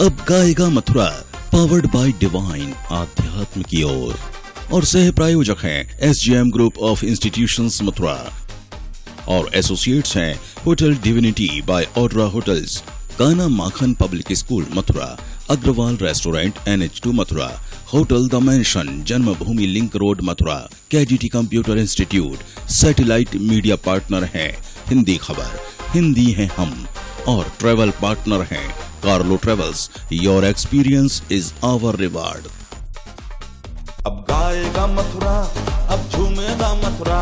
अब गाएगा Mathura, powered by divine आध्यात्म की ओर, और सह प्रायोजक हैं SGM group of institutions Mathura और एसोसिएट्स हैं hotel divinity by Audra hotels, Kana Makhan public school Mathura, Agarwal restaurant NH2 Mathura, hotel the mansion Janmabhoomi link road Mathura, KGT computer institute, satellite media partner हैं हिंदी खबर, हिंदी है हम, और ट्रेवल पार्टनर हैं Carlo travels, your experience is our reward. अब गाएगा मथुरा, अब झूमेगा मथुरा,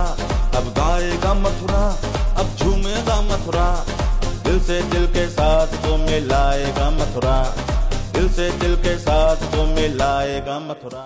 अब गाएगा मथुरा, अब झूमेगा मथुरा, दिल से दिल के साथ तो मिलाएगा मथुरा, दिल से दिल के साथ तो मिलाएगा मथुरा।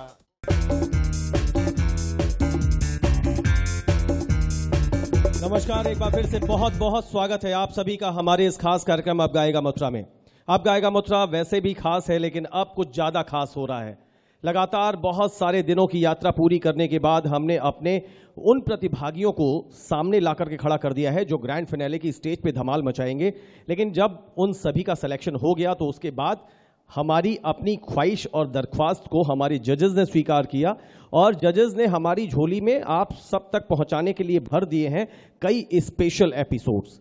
नमस्कार, एक बार फिर से बहुत बहुत स्वागत है आप सभी का हमारे इस खास कार्यक्रम अब गाएगा मथुरा में। अब गाएगा मथुरा वैसे भी खास है, लेकिन अब कुछ ज्यादा खास हो रहा है। लगातार बहुत सारे दिनों की यात्रा पूरी करने के बाद हमने अपने उन प्रतिभागियों को सामने लाकर के खड़ा कर दिया है जो ग्रैंड फिनाले की स्टेज पे धमाल मचाएंगे। लेकिन जब उन सभी का सिलेक्शन हो गया तो उसके बाद हमारी अपनी ख्वाहिश और दरख्वास्त को हमारे जजेस ने स्वीकार किया और जजेस ने हमारी झोली में आप सब तक पहुंचाने के लिए भर दिए हैं कई स्पेशल एपिसोड्स।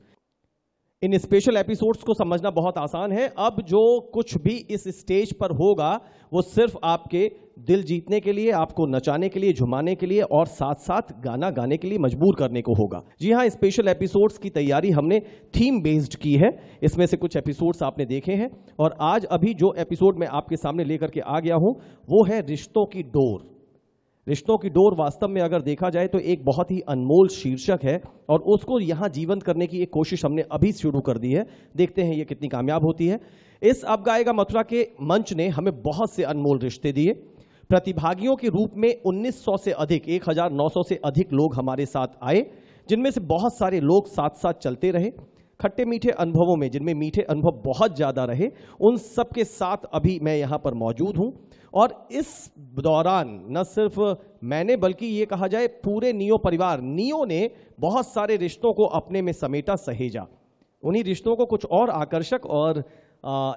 इन स्पेशल एपिसोड्स को समझना बहुत आसान है। अब जो कुछ भी इस स्टेज पर होगा वो सिर्फ आपके दिल जीतने के लिए, आपको नचाने के लिए, झुमाने के लिए और साथ साथ गाना गाने के लिए मजबूर करने को होगा। जी हाँ, स्पेशल एपिसोड्स की तैयारी हमने थीम बेस्ड की है। इसमें से कुछ एपिसोड्स आपने देखे हैं और आज अभी जो एपिसोड मैं आपके सामने लेकर के आ गया हूं वो है रिश्तों की डोर। रिश्तों की डोर वास्तव में अगर देखा जाए तो एक बहुत ही अनमोल शीर्षक है और उसको यहां जीवंत करने की एक कोशिश हमने अभी शुरू कर दी है। देखते हैं ये कितनी कामयाब होती है। इस अब गाएगा मथुरा के मंच ने हमें बहुत से अनमोल रिश्ते दिए। प्रतिभागियों के रूप में 1900 से अधिक, 1900 से अधिक लोग हमारे साथ आए, जिनमें से बहुत सारे लोग साथ साथ चलते रहे। खट्टे मीठे अनुभवों में, जिनमें मीठे अनुभव बहुत ज्यादा रहे, उन सबके साथ अभी मैं यहां पर मौजूद हूं। और इस दौरान न सिर्फ मैंने बल्कि ये कहा जाए पूरे नियो परिवार, नियो ने बहुत सारे रिश्तों को अपने में समेटा, सहेजा। उन्हीं रिश्तों को कुछ और आकर्षक और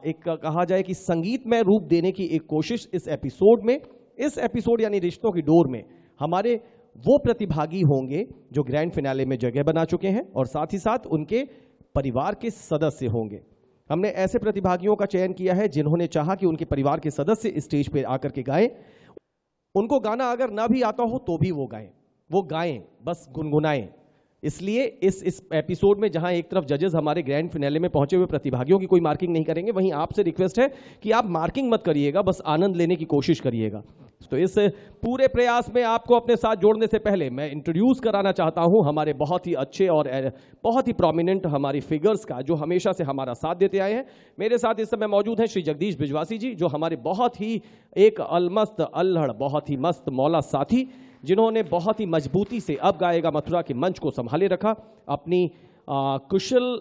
एक कहा जाए कि संगीतमय रूप देने की एक कोशिश इस एपिसोड में, इस एपिसोड यानी रिश्तों की डोर में हमारे वो प्रतिभागी होंगे जो ग्रैंड फिनाले में जगह बना चुके हैं और साथ ही साथ उनके परिवार के सदस्य होंगे। हमने ऐसे प्रतिभागियों का चयन किया है जिन्होंने चाहा कि उनके परिवार के सदस्य स्टेज पर आकर के गाएं। उनको गाना अगर ना भी आता हो तो भी वो गाएं, बस गुनगुनाएं। इसलिए इस एपिसोड में जहां एक तरफ जजेस हमारे ग्रैंड फिनाले में पहुंचे हुए प्रतिभागियों की कोई मार्किंग नहीं करेंगे, वहीं आपसे रिक्वेस्ट है कि आप मार्किंग मत करिएगा, बस आनंद लेने की कोशिश करिएगा। तो इस पूरे प्रयास में आपको अपने साथ जोड़ने से पहले मैं इंट्रोड्यूस कराना चाहता हूं हमारे बहुत ही अच्छे और बहुत ही प्रोमिनेंट हमारी फिगर्स का, जो हमेशा से हमारा साथ देते आए हैं। मेरे साथ इस समय मौजूद हैं श्री जगदीश बिजवासी जी, जो हमारे बहुत ही एक अलमस्त अल्हड़, बहुत ही मस्त मौला साथी, जिन्होंने बहुत ही मजबूती से अब गाएगा मथुरा के मंच को संभाले रखा। अपनी कुशल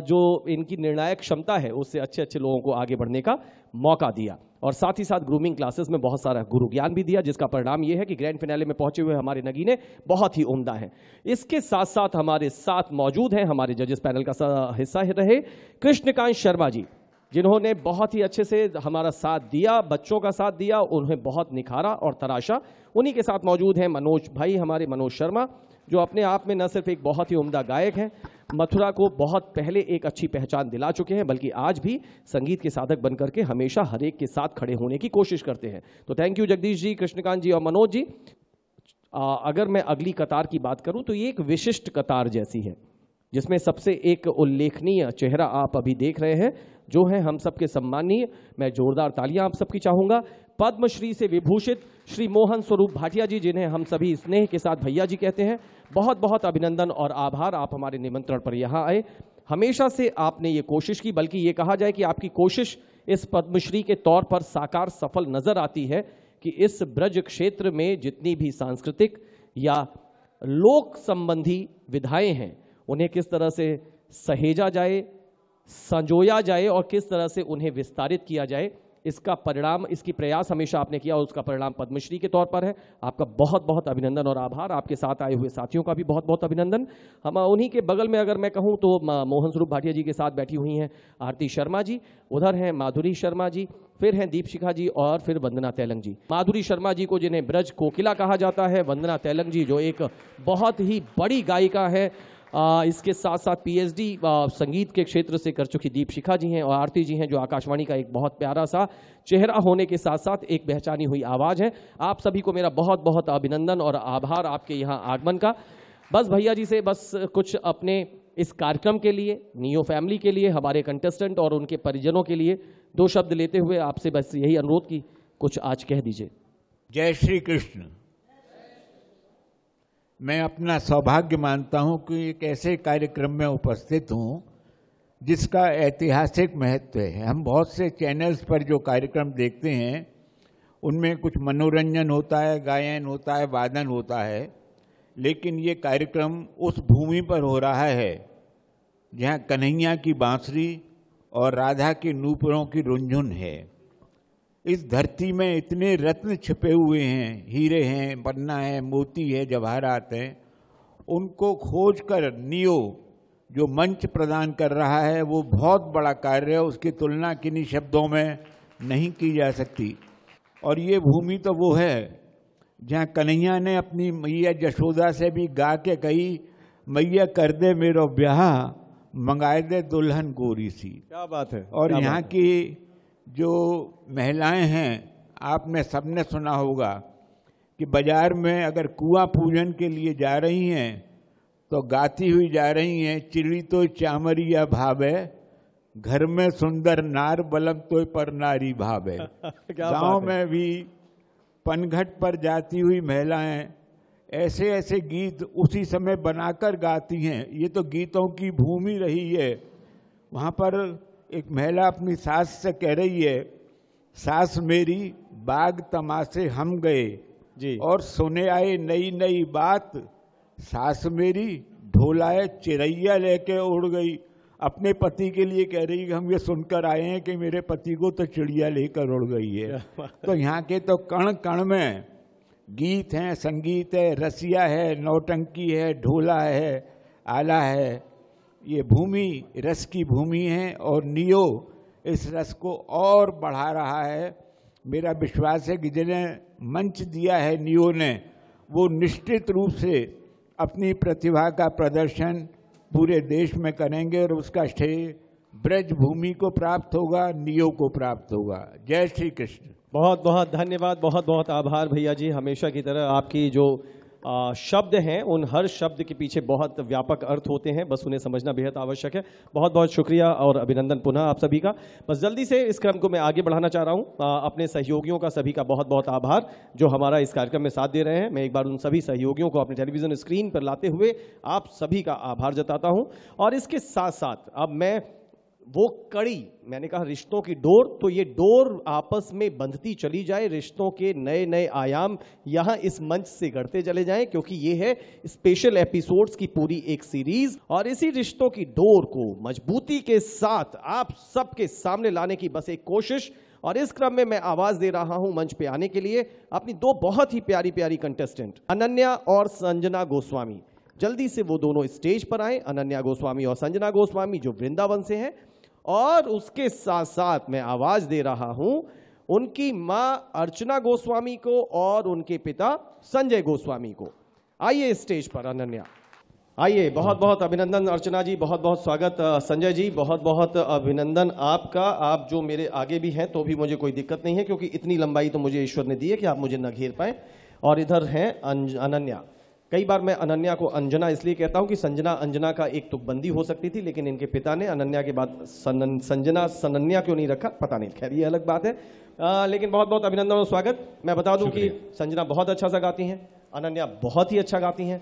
जो इनकी निर्णायक क्षमता है उससे अच्छे अच्छे लोगों को आगे बढ़ने का मौका दिया और साथ ही साथ ग्रूमिंग क्लासेस में बहुत सारा गुरु ज्ञान भी दिया, जिसका परिणाम यह है कि ग्रैंड फिनाले में पहुंचे हुए हमारे नगीने बहुत ही उम्दा हैं। इसके साथ साथ हमारे साथ मौजूद हैं हमारे जजेस पैनल का हिस्सा रहे कृष्णकांत शर्मा जी, जिन्होंने बहुत ही अच्छे से हमारा साथ दिया, बच्चों का साथ दिया, उन्हें बहुत निखारा और तराशा। उन्हीं के साथ मौजूद हैं मनोज भाई, हमारे मनोज शर्मा, जो अपने आप में न सिर्फ एक बहुत ही उम्दा गायक हैं, मथुरा को बहुत पहले एक अच्छी पहचान दिला चुके हैं, बल्कि आज भी संगीत के साधक बनकर के हमेशा हर एक के साथ खड़े होने की कोशिश करते हैं। तो थैंक यू जगदीश जी, कृष्णकांत जी और मनोज जी। अगर मैं अगली कतार की बात करूं तो ये एक विशिष्ट कतार जैसी है, जिसमें सबसे एक उल्लेखनीय चेहरा आप अभी देख रहे हैं, जो है हम सबके सम्मानीय, मैं जोरदार तालियां आप सबकी चाहूंगा, पद्मश्री से विभूषित श्री मोहन स्वरूप भाटिया जी, जिन्हें हम सभी स्नेह के साथ भैया जी कहते हैं। बहुत बहुत अभिनंदन और आभार, आप हमारे निमंत्रण पर यहाँ आए। हमेशा से आपने ये कोशिश की, बल्कि ये कहा जाए कि आपकी कोशिश इस पद्मश्री के तौर पर साकार सफल नजर आती है कि इस ब्रज क्षेत्र में जितनी भी सांस्कृतिक या लोक संबंधी विधाएं हैं उन्हें किस तरह से सहेजा जाए, संजोया जाए और किस तरह से उन्हें विस्तारित किया जाए, इसका परिणाम, इसकी प्रयास हमेशा आपने किया और उसका परिणाम पद्मश्री के तौर पर है। आपका बहुत बहुत अभिनंदन और आभार। आपके साथ आए हुए साथियों का भी बहुत बहुत अभिनंदन। हम उन्हीं के बगल में अगर मैं कहूँ तो मोहन स्वरूप भाटिया जी के साथ बैठी हुई हैं आरती शर्मा जी, उधर हैं माधुरी शर्मा जी, फिर हैं दीपशिखा जी और फिर वंदना तेलंग जी। माधुरी शर्मा जी को जिन्हें ब्रज कोकिला कहा जाता है, वंदना तेलंग जी जो एक बहुत ही बड़ी गायिका है, इसके साथ साथ पीएचडी संगीत के क्षेत्र से कर चुकी दीपशिखा जी हैं, और आरती जी हैं जो आकाशवाणी का एक बहुत प्यारा सा चेहरा होने के साथ साथ एक पहचानी हुई आवाज़ है। आप सभी को मेरा बहुत बहुत अभिनंदन और आभार आपके यहाँ आगमन का। बस भैया जी से बस कुछ अपने इस कार्यक्रम के लिए, नियो फैमिली के लिए, हमारे कंटेस्टेंट और उनके परिजनों के लिए 2 शब्द लेते हुए आपसे बस यही अनुरोध की कुछ आज कह दीजिए। जय श्री कृष्ण। मैं अपना सौभाग्य मानता हूं कि एक ऐसे कार्यक्रम में उपस्थित हूं जिसका ऐतिहासिक महत्व है। हम बहुत से चैनल्स पर जो कार्यक्रम देखते हैं उनमें कुछ मनोरंजन होता है, गायन होता है, वादन होता है, लेकिन ये कार्यक्रम उस भूमि पर हो रहा है जहाँ कन्हैया की बांसुरी और राधा की नूपुरों की रुंझुन है। इस धरती में इतने रत्न छिपे हुए हैं, हीरे हैं, पन्ना है, मोती है, जवाहरात हैं, उनको खोज कर नियो जो मंच प्रदान कर रहा है वो बहुत बड़ा कार्य है। उसकी तुलना किन्हीं शब्दों में नहीं की जा सकती। और ये भूमि तो वो है जहाँ कन्हैया ने अपनी मैया जशोदा से भी गा के कही, मैया कर दे मेरो ब्याह, मंगाए दे दुल्हन गोरी सी। क्या बात है। और यहाँ की जो महिलाएं हैं, आपने सबने सुना होगा कि बाजार में अगर कुआं पूजन के लिए जा रही हैं तो गाती हुई जा रही हैं, चिड़ी तो चामरिया भावे, घर में सुंदर नार बलम तो पर नारी भावे। गांव में भी पनघट पर जाती हुई महिलाएं ऐसे ऐसे गीत उसी समय बनाकर गाती हैं। ये तो गीतों की भूमि रही है। वहाँ पर एक महिला अपनी सास से कह रही है, सास मेरी बाग तमाशे हम गए जी, और सुने आए नई नई बात, सास मेरी ढोलाए चिड़ैया लेके उड़ गई। अपने पति के लिए कह रही कि हम ये सुनकर आए हैं कि मेरे पति को तो चिड़िया लेकर उड़ गई है। तो यहाँ के तो कण कण में गीत हैं, संगीत है, रसिया है, नौटंकी है, ढोला है, आला है। ये भूमि रस की भूमि है और नियो इस रस को और बढ़ा रहा है। मेरा विश्वास है कि जिन्हें मंच दिया है नियो ने, वो निश्चित रूप से अपनी प्रतिभा का प्रदर्शन पूरे देश में करेंगे और उसका श्रेय ब्रज भूमि को प्राप्त होगा, नियो को प्राप्त होगा। जय श्री कृष्ण। बहुत बहुत धन्यवाद, बहुत बहुत आभार भैया जी। हमेशा की तरह आपकी जो शब्द हैं, उन हर शब्द के पीछे बहुत व्यापक अर्थ होते हैं, बस उन्हें समझना बेहद आवश्यक है। बहुत बहुत शुक्रिया और अभिनंदन पुनः आप सभी का। बस जल्दी से इस क्रम को मैं आगे बढ़ाना चाह रहा हूं। अपने सहयोगियों का सभी का बहुत बहुत आभार जो हमारा इस कार्यक्रम में साथ दे रहे हैं। मैं एक बार उन सभी सहयोगियों को अपने टेलीविजन स्क्रीन पर लाते हुए आप सभी का आभार जताता हूं। और इसके साथ साथ अब मैं वो कड़ी, मैंने कहा रिश्तों की डोर, तो ये डोर आपस में बंधती चली जाए, रिश्तों के नए नए आयाम यहाँ इस मंच से गढ़ते चले जाएं, क्योंकि ये है स्पेशल एपिसोड्स की पूरी एक सीरीज। और इसी रिश्तों की डोर को मजबूती के साथ आप सबके सामने लाने की बस एक कोशिश। और इस क्रम में मैं आवाज दे रहा हूं मंच पे आने के लिए अपनी 2 बहुत ही प्यारी प्यारी कंटेस्टेंट अनन्या और संजना गोस्वामी। जल्दी से वो दोनों स्टेज पर आए, अनन्या गोस्वामी और संजना गोस्वामी जो वृंदावन से हैं। और उसके साथ साथ मैं आवाज दे रहा हूं उनकी मां अर्चना गोस्वामी को और उनके पिता संजय गोस्वामी को। आइए स्टेज पर अनन्या, आइए। बहुत बहुत अभिनंदन अर्चना जी, बहुत बहुत स्वागत संजय जी, बहुत बहुत अभिनंदन आपका। आप जो मेरे आगे भी हैं तो भी मुझे कोई दिक्कत नहीं है, क्योंकि इतनी लंबाई तो मुझे ईश्वर ने दी है कि आप मुझे न घेर पाए। और इधर हैं अनन्या। कई बार मैं अनन्या को अंजना इसलिए कहता हूं कि संजना अंजना का एक तुकबंदी हो सकती थी, लेकिन इनके पिता ने अनन्या के बाद संजना सनन्या क्यों नहीं रखा पता नहीं, खैर ये अलग बात है। लेकिन बहुत बहुत अभिनंदन और स्वागत। मैं बता दूं कि संजना बहुत अच्छा सा गाती हैं, अनन्या बहुत ही अच्छा गाती हैं।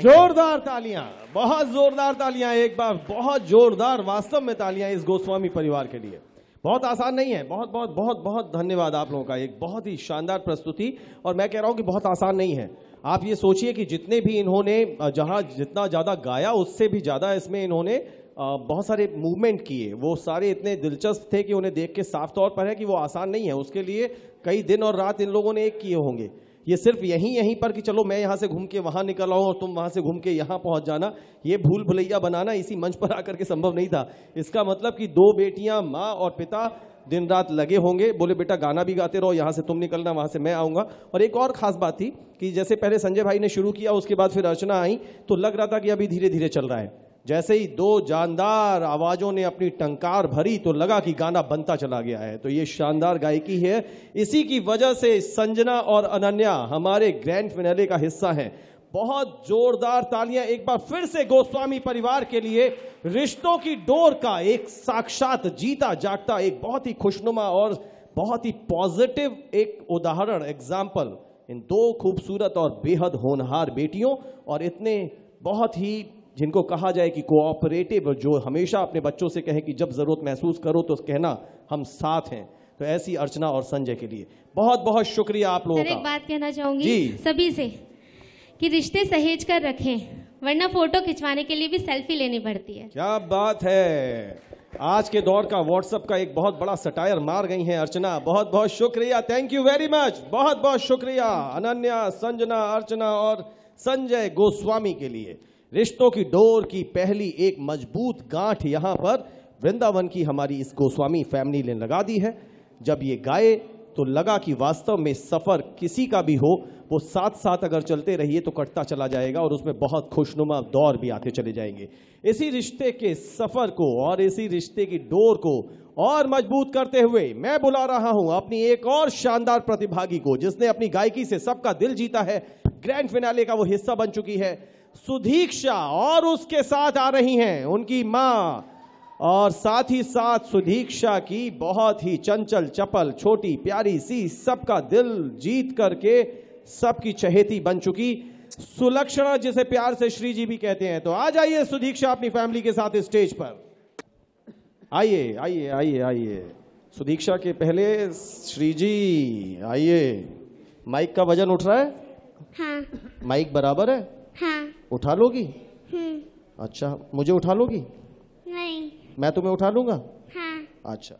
जोरदार तालियां, बहुत जोरदार तालियां एक बार, बहुत जोरदार वास्तव में तालियां इस गोस्वामी परिवार के लिए। बहुत आसान नहीं है। बहुत बहुत बहुत बहुत धन्यवाद आप लोगों का, एक बहुत ही शानदार प्रस्तुति। और मैं कह रहा हूं कि बहुत आसान नहीं है। आप ये सोचिए कि जितने भी इन्होंने जहां जितना ज्यादा गाया उससे भी ज्यादा इसमें इन्होंने बहुत सारे मूवमेंट किए, वो सारे इतने दिलचस्प थे कि उन्हें देख के साफ तौर पर है कि वो आसान नहीं है। उसके लिए कई दिन और रात इन लोगों ने एक किए होंगे। ये सिर्फ यहीं पर कि चलो मैं यहाँ से घूम के वहाँ निकल आऊँ और तुम वहाँ से घूम के यहाँ पहुँच जाना, ये भूल भुलैया बनाना इसी मंच पर आकर के संभव नहीं था। इसका मतलब कि दो बेटियां, माँ और पिता दिन रात लगे होंगे, बोले बेटा गाना भी गाते रहो, यहाँ से तुम निकलना, वहाँ से मैं आऊँगा। और एक और ख़ास बात थी कि जैसे पहले संजय भाई ने शुरू किया, उसके बाद फिर अर्चना आई, तो लग रहा था कि अभी धीरे धीरे चल रहा है। जैसे ही दो जानदार आवाजों ने अपनी टंकार भरी तो लगा कि गाना बनता चला गया है। तो ये शानदार गायकी है, इसी की वजह से संजना और अनन्या हमारे ग्रैंड फिनाले का हिस्सा हैं। बहुत जोरदार तालियां एक बार फिर से गोस्वामी परिवार के लिए। रिश्तों की डोर का एक साक्षात जीता जागता, एक बहुत ही खुशनुमा और बहुत ही पॉजिटिव एक उदाहरण, एग्जाम्पल, इन दो खूबसूरत और बेहद होनहार बेटियों, और इतने बहुत ही जिनको कहा जाए कि कोऑपरेटिव, जो हमेशा अपने बच्चों से कहें कि जब जरूरत महसूस करो तो कहना हम साथ हैं। तो ऐसी अर्चना और संजय के लिए बहुत बहुत शुक्रिया आप लोगों का। एक बात कहना चाहूंगी सभी से कि रिश्ते सहेज कर रखें, वरना फोटो खिंचवाने के लिए भी सेल्फी लेनी पड़ती है। क्या बात है, आज के दौर का व्हाट्सएप का एक बहुत बड़ा सटायर मार गई हैं अर्चना। बहुत बहुत शुक्रिया, थैंक यू वेरी मच, बहुत बहुत शुक्रिया अनन्या, संजना, अर्चना और संजय गोस्वामी के लिए। रिश्तों की डोर की पहली एक मजबूत गांठ यहां पर वृंदावन की हमारी इस गोस्वामी फैमिली ने लगा दी है। जब ये गाए तो लगा कि वास्तव में सफर किसी का भी हो, वो साथ साथ अगर चलते रहिए तो कटता चला जाएगा और उसमें बहुत खुशनुमा दौर भी आते चले जाएंगे। इसी रिश्ते के सफर को और इसी रिश्ते की डोर को और मजबूत करते हुए मैं बुला रहा हूं अपनी एक और शानदार प्रतिभागी को, जिसने अपनी गायकी से सबका दिल जीता है, ग्रैंड फिनाले का वो हिस्सा बन चुकी है, सुधीक्षा। और उसके साथ आ रही हैं उनकी मां, और साथ ही साथ सुधीक्षा की बहुत ही चंचल चपल छोटी प्यारी सी, सबका दिल जीत करके सबकी चहेती बन चुकी सुलक्षणा, जिसे प्यार से श्री जी भी कहते हैं। तो आ जाइए सुधीक्षा अपनी फैमिली के साथ स्टेज पर। आइए आइए आइए आइए। सुधीक्षा के पहले श्री जी आइए। माइक का वजन उठ रहा है? हाँ। माइक बराबर है? हाँ। उठा लोगी? अच्छा, मुझे उठा लोगी? नहीं। मैं तुम्हें उठा लूंगा? हाँ। अच्छा,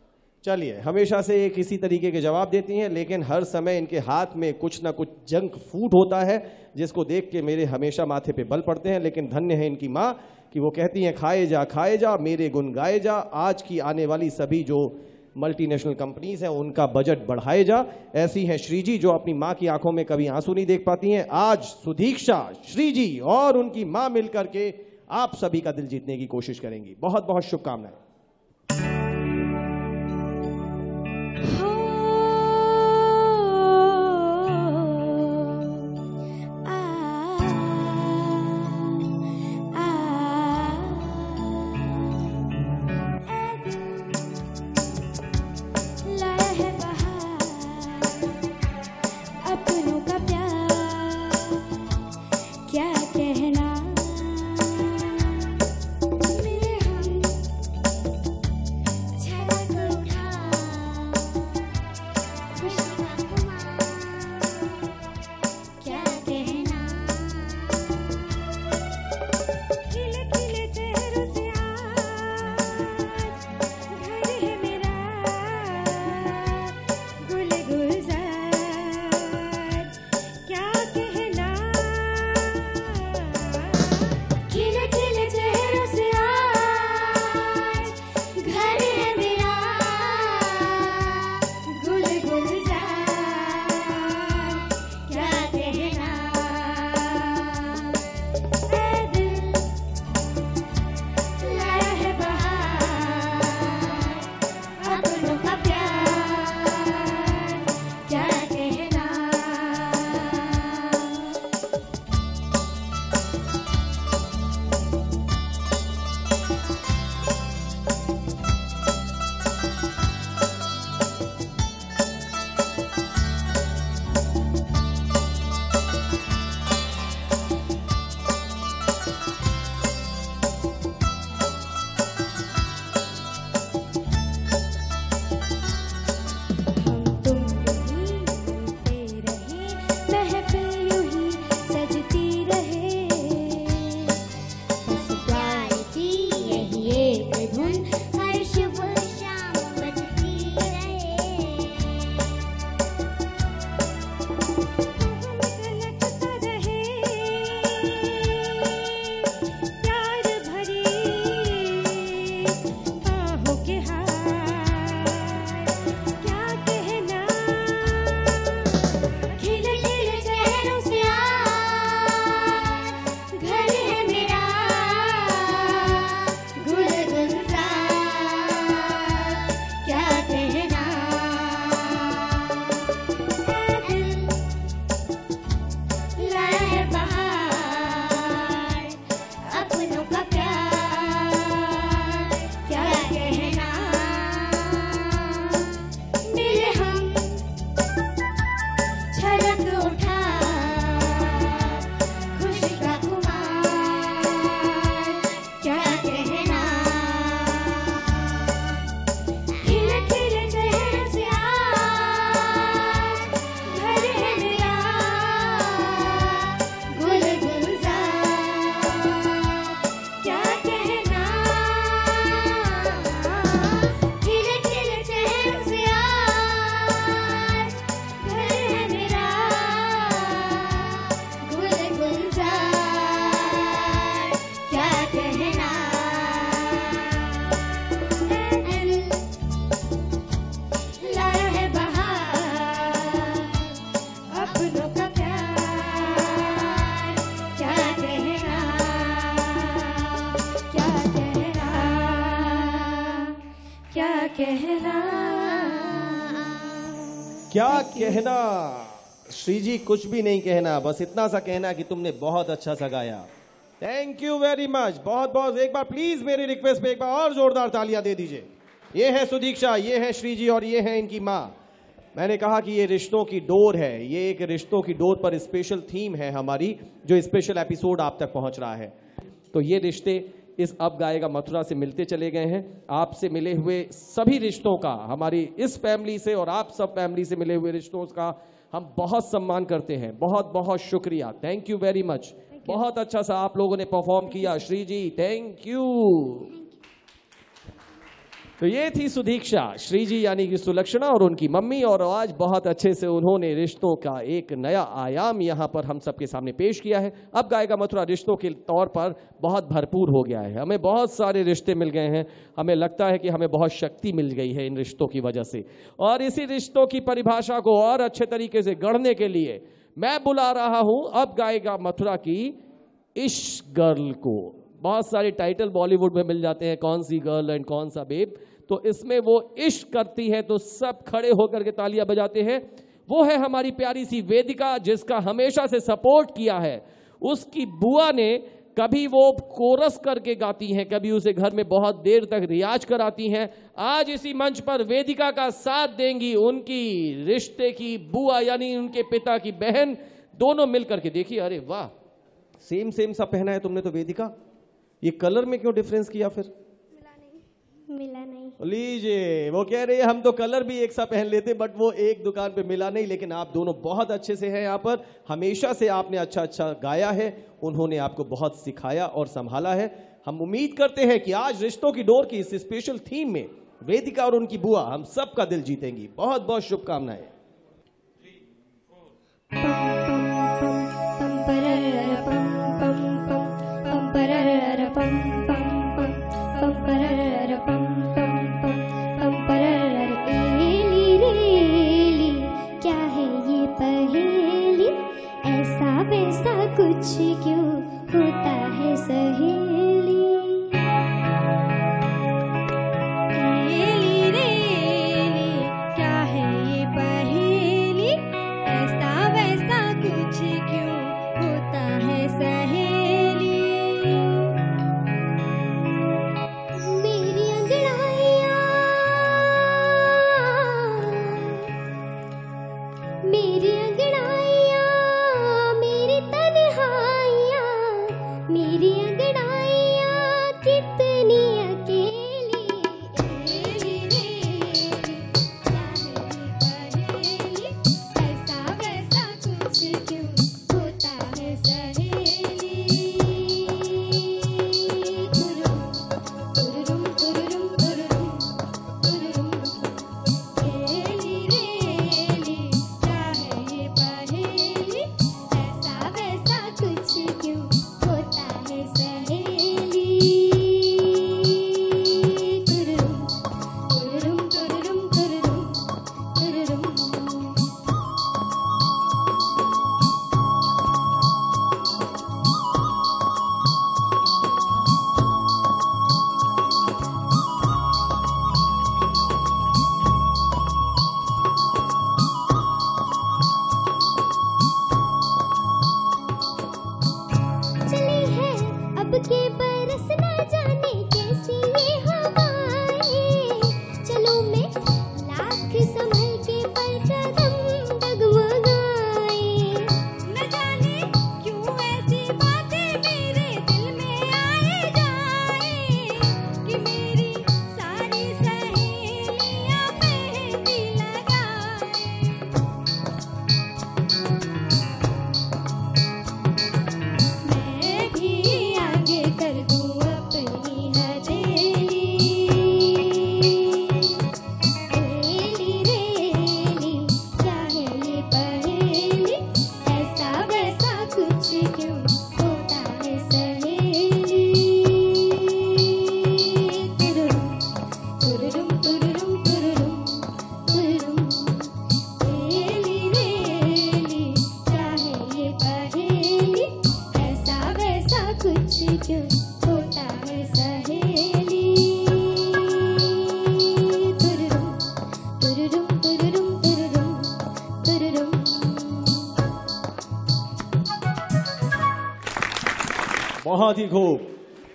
चलिए। हमेशा से एक इसी तरीके के जवाब देती हैं, लेकिन हर समय इनके हाथ में कुछ ना कुछ जंक फूड होता है, जिसको देख के मेरे हमेशा माथे पे बल पड़ते हैं। लेकिन धन्य है इनकी माँ कि वो कहती हैं खाए जा मेरे गुण गाए जा, आज की आने वाली सभी जो मल्टीनेशनल कंपनीज हैं उनका बजट बढ़ाए जा। ऐसी हैं श्री जी, जो अपनी माँ की आंखों में कभी आंसू नहीं देख पाती हैं। आज सुधीक्षा, श्री जी और उनकी माँ मिलकर के आप सभी का दिल जीतने की कोशिश करेंगी। बहुत बहुत शुभकामनाएं। क्या कहना, मेरे हम कहना, क्या कहना। श्री जी कुछ भी नहीं कहना, बस इतना सा कहना कि तुमने बहुत अच्छा सा गाया। Thank you very much. बहुत बहुत एक बार प्लीज मेरी रिक्वेस्ट पे एक बार और जोरदार तालियां दे दीजिए। ये है सुदीक्षा, ये है श्री जी और ये है इनकी माँ। मैंने कहा कि ये रिश्तों की डोर है, ये एक रिश्तों की डोर पर स्पेशल थीम है हमारी, जो स्पेशल एपिसोड आप तक पहुंच रहा है। तो ये रिश्ते इस अब गाएगा मथुरा से मिलते चले गए हैं। आपसे मिले हुए सभी रिश्तों का, हमारी इस फैमिली से और आप सब फैमिली से मिले हुए रिश्तों का हम बहुत सम्मान करते हैं। बहुत बहुत शुक्रिया, थैंक यू वेरी मच। बहुत अच्छा सा आप लोगों ने परफॉर्म किया श्री जी, थैंक यू। तो ये थी सुदीक्षा, श्री जी यानी कि सुलक्षणा और उनकी मम्मी, और आज बहुत अच्छे से उन्होंने रिश्तों का एक नया आयाम यहाँ पर हम सबके सामने पेश किया है। अब गाएगा मथुरा रिश्तों के तौर पर बहुत भरपूर हो गया है। हमें बहुत सारे रिश्ते मिल गए हैं, हमें लगता है कि हमें बहुत शक्ति मिल गई है इन रिश्तों की वजह से। और इसी रिश्तों की परिभाषा को और अच्छे तरीके से गढ़ने के लिए मैं बुला रहा हूं अब गाएगा मथुरा की इश्क गर्ल को। बहुत सारे टाइटल बॉलीवुड में मिल जाते हैं, कौन सी गर्ल एंड कौन सा बेब, तो इसमें वो इश्क करती है तो सब खड़े होकर के तालियां बजाते हैं। वो है हमारी प्यारी सी वेदिका, जिसका हमेशा से सपोर्ट किया है। उसकी बुआ ने कभी वो कोरस करके गाती हैं, कभी उसे घर में बहुत देर तक रियाज कराती हैं। आज इसी मंच पर वेदिका का साथ देंगी उनकी रिश्ते की बुआ यानी उनके पिता की बहन, दोनों मिलकर के। देखिए, अरे वाह, सेम सेम सा पहना है तुमने तो वेदिका। ये कलर में क्यों डिफरेंस किया फिर? मिला नहीं। लीजिए, वो कह रहे हैं हम तो कलर भी एक सा पहन लेते, बट वो एक दुकान पे मिला नहीं। लेकिन आप दोनों बहुत अच्छे से हैं यहाँ पर, हमेशा से आपने अच्छा अच्छा गाया है, उन्होंने आपको बहुत सिखाया और संभाला है। हम उम्मीद करते हैं कि आज रिश्तों की डोर की इस स्पेशल थीम में वेदिका और उनकी बुआ हम सबका दिल जीतेंगी। बहुत बहुत शुभकामनाएं। क्या है ये पहेली, ऐसा वैसा कुछ क्यों होता है सहेली। रेली रेली, क्या है ये पहेली, ऐसा वैसा कुछ क्यों होता है सहेली। बहुत ही खूब।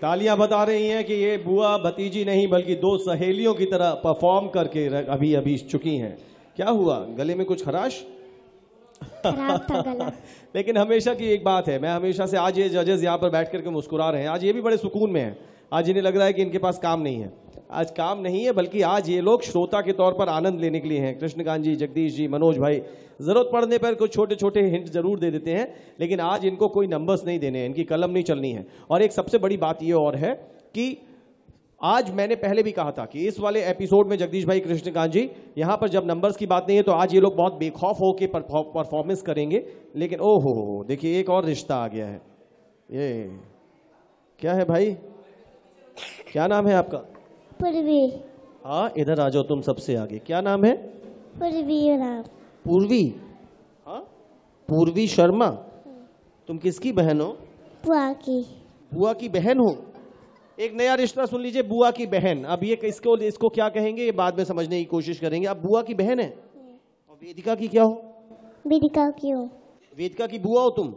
तालियां बता रही हैं कि ये बुआ भतीजी नहीं बल्कि दो सहेलियों की तरह परफॉर्म करके अभी अभी चुकी हैं। क्या हुआ, गले में कुछ खराश? खराब था गला। लेकिन हमेशा की एक बात है, मैं हमेशा से, आज ये जजेस यहाँ पर बैठ करके मुस्कुरा रहे हैं, आज ये भी बड़े सुकून में हैं। आज इन्हें लग रहा है कि इनके पास काम नहीं है। आज काम नहीं है, बल्कि आज ये लोग श्रोता के तौर पर आनंद लेने के लिए हैं। कृष्णकांत जी, जगदीश जी, मनोज भाई जरूरत पड़ने पर कुछ छोटे छोटे हिंट जरूर दे देते हैं, लेकिन आज इनको कोई नंबर्स नहीं देने हैं, इनकी कलम नहीं चलनी है। और एक सबसे बड़ी बात ये और है कि आज मैंने पहले भी कहा था कि इस वाले एपिसोड में जगदीश भाई, कृष्णकांत जी, यहां पर जब नंबर्स की बात नहीं है तो आज ये लोग बहुत बेखौफ होकर परफॉर्मेंस करेंगे। लेकिन ओहो, देखिए एक और रिश्ता आ गया है। ये क्या है भाई, क्या नाम है आपका? पूर्वी। हाँ, इधर आ जाओ तुम सबसे आगे। क्या नाम है? पूर्वी राम। पूर्वी? हाँ, पूर्वी शर्मा। तुम किसकी बहन हो? बुआ की। बुआ की बहन हो। एक नया रिश्ता सुन लीजिए, बुआ की बहन। अब ये इसको क्या कहेंगे ये बाद में समझने की कोशिश करेंगे। अब बुआ की बहन है। और वेदिका की क्या हो? वेदिका की हो। वेदिका की बुआ हो तुम?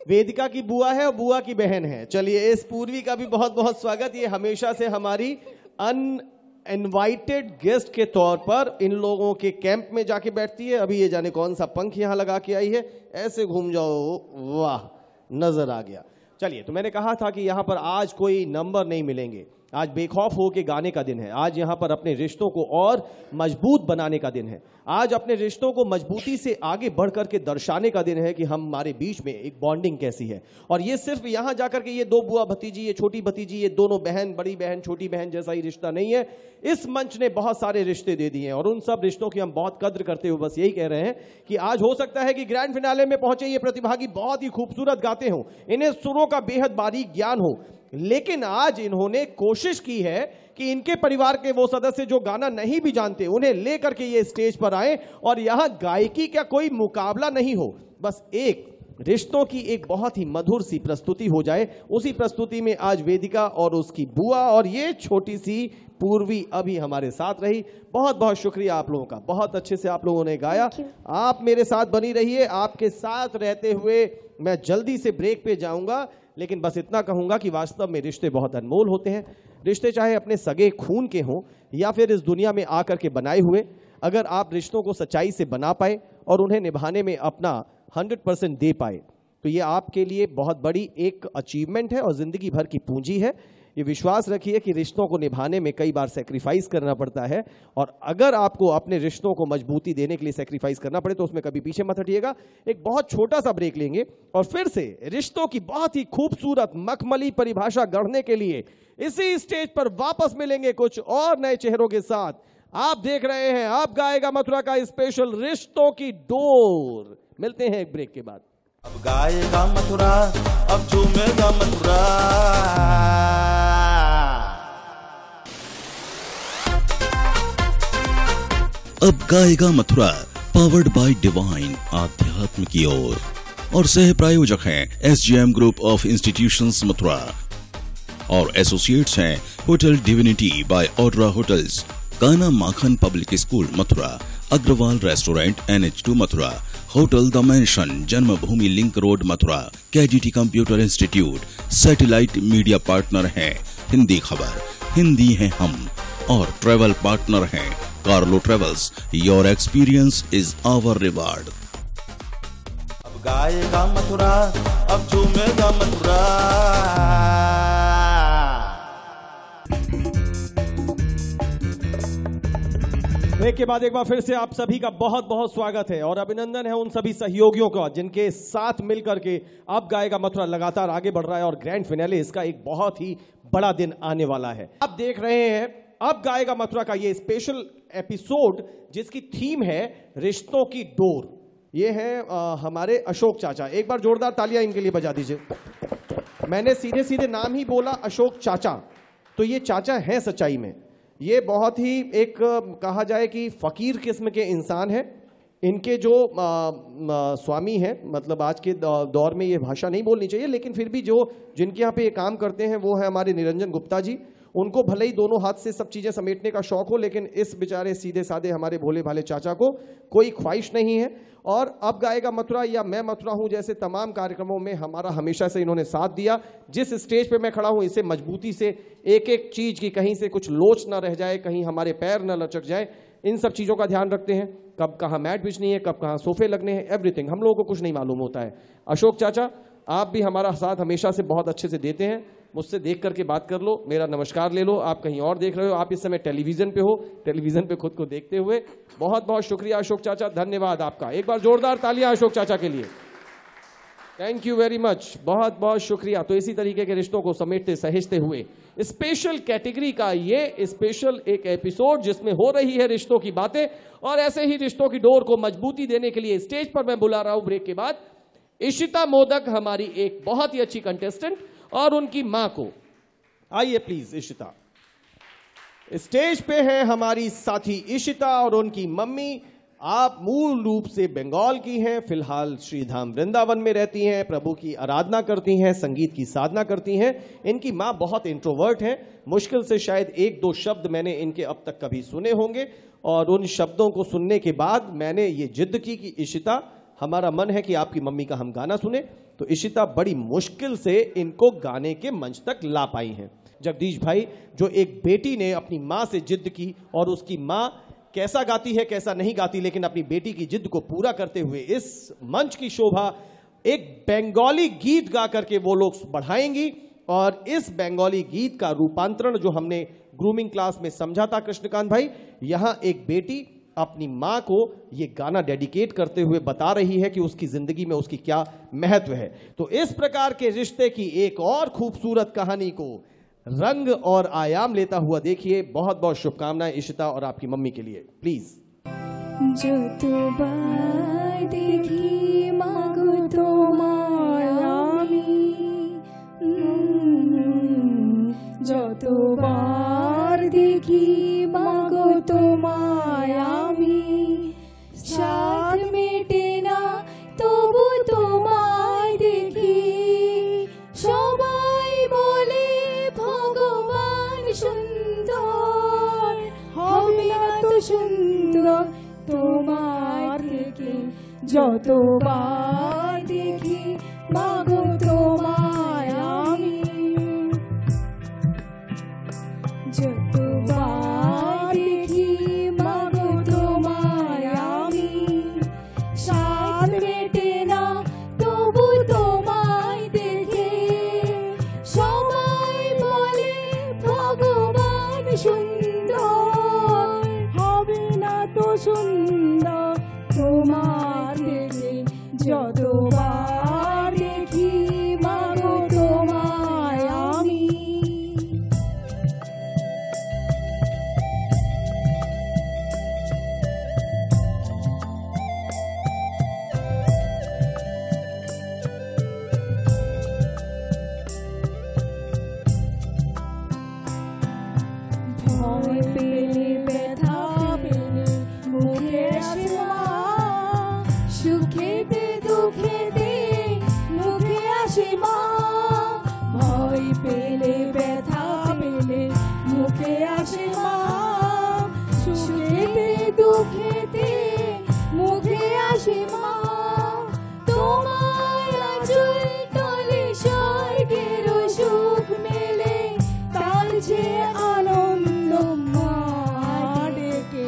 वेदिका की बुआ है और बुआ की बहन है। चलिए, इस पूर्वी का भी बहुत बहुत स्वागत। ये हमेशा से हमारी अनइनवाइटेड गेस्ट के तौर पर इन लोगों के कैंप में जाके बैठती है। अभी ये जाने कौन सा पंख यहां लगा के आई है, ऐसे घूम जाओ, वाह, नजर आ गया। चलिए, तो मैंने कहा था कि यहां पर आज कोई नंबर नहीं मिलेंगे। आज बेखौफ हो के गाने का दिन है। आज यहां पर अपने रिश्तों को और मजबूत बनाने का दिन है। आज अपने रिश्तों को मजबूती से आगे बढ़ करके दर्शाने का दिन है कि हमारे बीच में एक बॉन्डिंग कैसी है। और ये सिर्फ यहां जाकर के ये दो बुआ भतीजी, ये छोटी भतीजी, ये दोनों बहन, बड़ी बहन छोटी बहन जैसा ही रिश्ता नहीं है। इस मंच ने बहुत सारे रिश्ते दे दिए हैं और उन सब रिश्तों की हम बहुत कद्र करते हुए बस यही कह रहे हैं कि आज हो सकता है कि ग्रैंड फिनाले में पहुंचे ये प्रतिभागी बहुत ही खूबसूरत गाते हो, इन्हें सुरों का बेहद बारीक ज्ञान हो, लेकिन आज इन्होंने कोशिश की है कि इनके परिवार के वो सदस्य जो गाना नहीं भी जानते उन्हें लेकर के ये स्टेज पर आए और यहां गायकी का कोई मुकाबला नहीं हो, बस एक रिश्तों की एक बहुत ही मधुर सी प्रस्तुति हो जाए। उसी प्रस्तुति में आज वेदिका और उसकी बुआ और ये छोटी सी पूर्वी अभी हमारे साथ रही। बहुत बहुत शुक्रिया आप लोगों का, बहुत अच्छे से आप लोगों ने गाया। आप मेरे साथ बनी रहिए। आपके साथ रहते हुए मैं जल्दी से ब्रेक पे जाऊंगा, लेकिन बस इतना कहूंगा कि वास्तव में रिश्ते बहुत अनमोल होते हैं। रिश्ते चाहे अपने सगे खून के हों या फिर इस दुनिया में आकर के बनाए हुए, अगर आप रिश्तों को सच्चाई से बना पाए और उन्हें निभाने में अपना 100% दे पाए तो ये आपके लिए बहुत बड़ी एक अचीवमेंट है और जिंदगी भर की पूंजी है। ये विश्वास रखिए कि रिश्तों को निभाने में कई बार सेक्रीफाइस करना पड़ता है और अगर आपको अपने रिश्तों को मजबूती देने के लिए सेक्रीफाइस करना पड़े तो उसमें कभी पीछे मत हटिएगा। एक बहुत छोटा सा ब्रेक लेंगे और फिर से रिश्तों की बहुत ही खूबसूरत मखमली परिभाषा गढ़ने के लिए इसी स्टेज पर वापस मिलेंगे कुछ और नए चेहरों के साथ। आप देख रहे हैं अब गाएगा मथुरा का स्पेशल रिश्तों की डोर। मिलते हैं एक ब्रेक के बाद। अब गाएगा मथुरा, अब झूमेगा मथुरा। अब गाएगा मथुरा, पावर्ड बाय डिवाइन आध्यात्म की ओर और सह प्रायोजक हैं SGM group of institutions Mathura और एसोसिएट्स हैं hotel divinity by Audra hotels, Kana Makhan public school Mathura, Agarwal restaurant NH2 Mathura, hotel the mansion Janmabhoomi link road Mathura, KGT computer institute, satellite media partner हैं हिंदी खबर, हिंदी है हम और ट्रेवल पार्टनर हैं Carlo travels. Your experience is our reward. अब गाएगा मथुरा, अब झूमेगा मथुरा। ब्रेक के बाद एक बार फिर से आप सभी का बहुत बहुत स्वागत है और अभिनंदन है उन सभी सहयोगियों का जिनके साथ मिलकर के अब गाएगा मथुरा लगातार आगे बढ़ रहा है और ग्रैंड फिनाले इसका एक बहुत ही बड़ा दिन आने वाला है। आप देख रहे हैं अब गाएगा मथुरा का ये स्पेशल एपिसोड जिसकी थीम है रिश्तों की डोर। ये है हमारे अशोक चाचा। एक बार जोरदार तालियां इनके लिए बजा दीजिए। मैंने सीधे सीधे नाम ही बोला अशोक चाचा, तो ये चाचा हैं सच्चाई में। ये बहुत ही एक कहा जाए कि फकीर किस्म के इंसान हैं। इनके जो स्वामी हैं, मतलब आज के दौर में ये भाषा नहीं बोलनी चाहिए, लेकिन फिर भी जो जिनके यहाँ पे ये काम करते हैं वो है हमारे निरंजन गुप्ता जी उनको भले ही दोनों हाथ से सब चीजें समेटने का शौक हो, लेकिन इस बेचारे सीधे साधे हमारे भोले भाले चाचा को कोई ख्वाहिश नहीं है। और अब गाएगा मथुरा या मैं मथुरा हूं जैसे तमाम कार्यक्रमों में हमारा हमेशा से इन्होंने साथ दिया। जिस स्टेज पे मैं खड़ा हूं इसे मजबूती से एक एक चीज की कहीं से कुछ लोच ना रह जाए, कहीं हमारे पैर ना लचक जाए, इन सब चीजों का ध्यान रखते हैं। कब कहाँ मैट बिछनी है, कब कहाँ सोफे लगने हैं, एवरीथिंग हम लोगों को कुछ नहीं मालूम होता है। अशोक चाचा, आप भी हमारा साथ हमेशा से बहुत अच्छे से देते हैं। मुझसे देख करके बात कर लो, मेरा नमस्कार ले लो। आप कहीं और देख रहे हो, आप इस समय टेलीविजन पे हो, टेलीविजन पे खुद को देखते हुए बहुत बहुत शुक्रिया अशोक चाचा, धन्यवाद आपका। एक बार जोरदार तालियां अशोक चाचा के लिए। थैंक यू वेरी मच, बहुत बहुत शुक्रिया। तो इसी तरीके के रिश्तों को समेटते सहेजते हुए स्पेशल कैटेगरी का ये स्पेशल एक एपिसोड जिसमें हो रही है रिश्तों की बातें, और ऐसे ही रिश्तों की डोर को मजबूती देने के लिए स्टेज पर मैं बुला रहा हूं ब्रेक के बाद इशिता मोदक, हमारी एक बहुत ही अच्छी कंटेस्टेंट, और उनकी मां को। आइए प्लीज इशिता। स्टेज पे है हमारी साथी इशिता और उनकी मम्मी। आप मूल रूप से बंगाल की हैं, फिलहाल श्रीधाम वृंदावन में रहती हैं, प्रभु की आराधना करती हैं, संगीत की साधना करती हैं। इनकी मां बहुत इंट्रोवर्ट हैं, मुश्किल से शायद एक दो शब्द मैंने इनके अब तक कभी सुने होंगे, और उन शब्दों को सुनने के बाद मैंने ये जिद की कि इशिता, हमारा मन है कि आपकी मम्मी का हम गाना सुने। तो इशिता बड़ी मुश्किल से इनको गाने के मंच तक ला पाई हैं। जगदीश भाई, जो एक बेटी ने अपनी मां से जिद की, और उसकी मां कैसा गाती है कैसा नहीं गाती, लेकिन अपनी बेटी की जिद को पूरा करते हुए इस मंच की शोभा एक बंगाली गीत गा करके वो लोग बढ़ाएंगी। और इस बंगाली गीत का रूपांतरण जो हमने ग्रूमिंग क्लास में समझा था कृष्णकांत भाई, यहां एक बेटी अपनी मां को ये गाना डेडिकेट करते हुए बता रही है कि उसकी जिंदगी में उसकी क्या महत्व है। तो इस प्रकार के रिश्ते की एक और खूबसूरत कहानी को रंग और आयाम लेता हुआ देखिए। बहुत बहुत शुभकामनाएं इशिता और आपकी मम्मी के लिए। प्लीज। जो तो देखी मागो तो मायामी, जो तो बार देखी मागो तो मायामी, साथ मेटे ना तबु তোমায় দেখি, সবাই বলে ভগবান সুন্দর, হবে না তো সুন্দর তোমার থেকে, যতবার দেখি মাগো তোমায় আমি, যতবার দেখি মাগো তোমায় আমি, সাথ মেটে না তবু তোমায় দেখে, সবাই বলে ভগবান সুন্দর, হবে না তো সুন্দর তোমার দেখে, যতবার দেখি মাগো তোমায় আমি। ভয় পেলে ব্যথা পেলে মুখে আসে মা, সুখেতে দুঃখেতে মুখে আসে মা, ভয় পেলে ব্যথা পেলে মুখে আসে মা, সুখেতে দুঃখেতে মুখে আসে মা, তোমার আঁচল তলে স্বর্গের সুখ মেলে, তার যে আনন্দ মা ডেকে,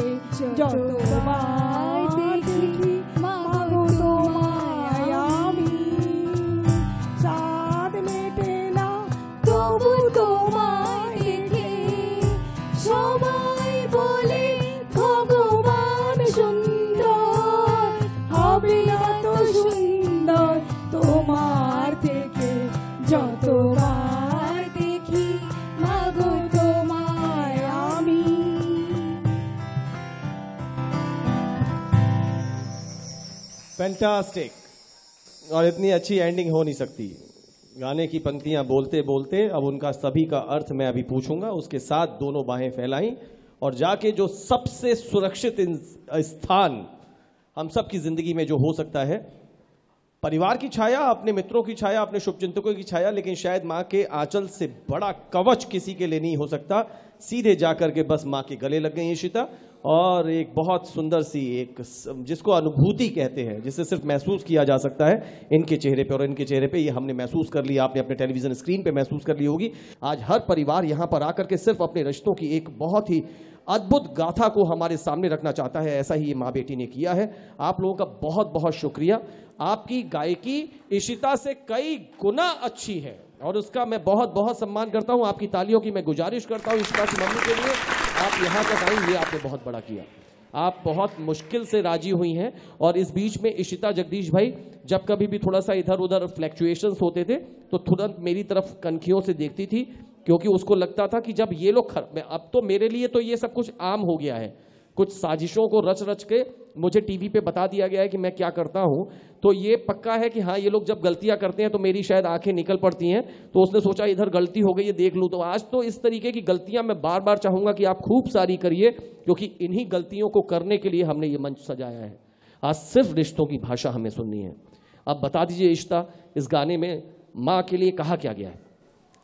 যতবার দেখি মাগো তোমায় আমি, সাথ মেটে না তবু তোমায় দেখে, সবাই বলে ভগবান সুন্দর, হবে না তো সুন্দর তোমার থেকে, যতবার দেখি মাগো তোমায় আমি। फैंटास्टिक। और इतनी अच्छी एंडिंग हो नहीं सकती। गाने की पंक्तियां बोलते बोलते अब उनका सभी का अर्थ मैं अभी पूछूंगा, उसके साथ दोनों बाहें फैलाई और जाके जो सबसे सुरक्षित स्थान हम सब की जिंदगी में जो हो सकता है, परिवार की छाया, अपने मित्रों की छाया, अपने शुभचिंतकों की छाया, लेकिन शायद माँ के आंचल से बड़ा कवच किसी के लिए नहीं हो सकता। सीधे जाकर के बस माँ के गले लग गई इशिता, और एक बहुत सुंदर सी एक जिसको अनुभूति कहते हैं, जिसे सिर्फ महसूस किया जा सकता है इनके चेहरे पे, और इनके चेहरे पे ये हमने महसूस कर लिया, आपने अपने टेलीविजन स्क्रीन पे महसूस कर ली होगी। आज हर परिवार यहाँ पर आकर के सिर्फ अपने रिश्तों की एक बहुत ही अद्भुत गाथा को हमारे सामने रखना चाहता है। ऐसा ही ये माँ बेटी ने किया है। आप लोगों का बहुत बहुत शुक्रिया। आपकी गायकी इशिता से कई गुना अच्छी है और उसका मैं बहुत बहुत सम्मान करता हूं। आपकी तालियों की मैं गुजारिश करता हूं इशिता की मम्मी के लिए। आप यहां तक आई, ये आपने बहुत बड़ा किया। आप बहुत मुश्किल से राजी हुई हैं, और इस बीच में इशिता, जगदीश भाई, जब कभी भी थोड़ा सा इधर उधर फ्लैक्चुएशंस होते थे तो तुरंत मेरी तरफ कनखियों से देखती थी, क्योंकि उसको लगता था कि जब ये लोग अब तो मेरे लिए तो ये सब कुछ आम हो गया है। कुछ साजिशों को रच रच के मुझे टीवी पे बता दिया गया है कि मैं क्या करता हूं, तो ये पक्का है कि हाँ, ये लोग जब गलतियां करते हैं तो मेरी शायद आंखें निकल पड़ती हैं। तो उसने सोचा इधर गलती हो गई है, देख लूं। तो आज तो इस तरीके की गलतियां मैं बार बार चाहूंगा कि आप खूब सारी करिए, क्योंकि इन्हीं गलतियों को करने के लिए हमने ये मंच सजाया है। आज सिर्फ रिश्तों की भाषा हमें सुननी है। अब बता दीजिए इशिता, इस गाने में माँ के लिए कहा क्या गया है?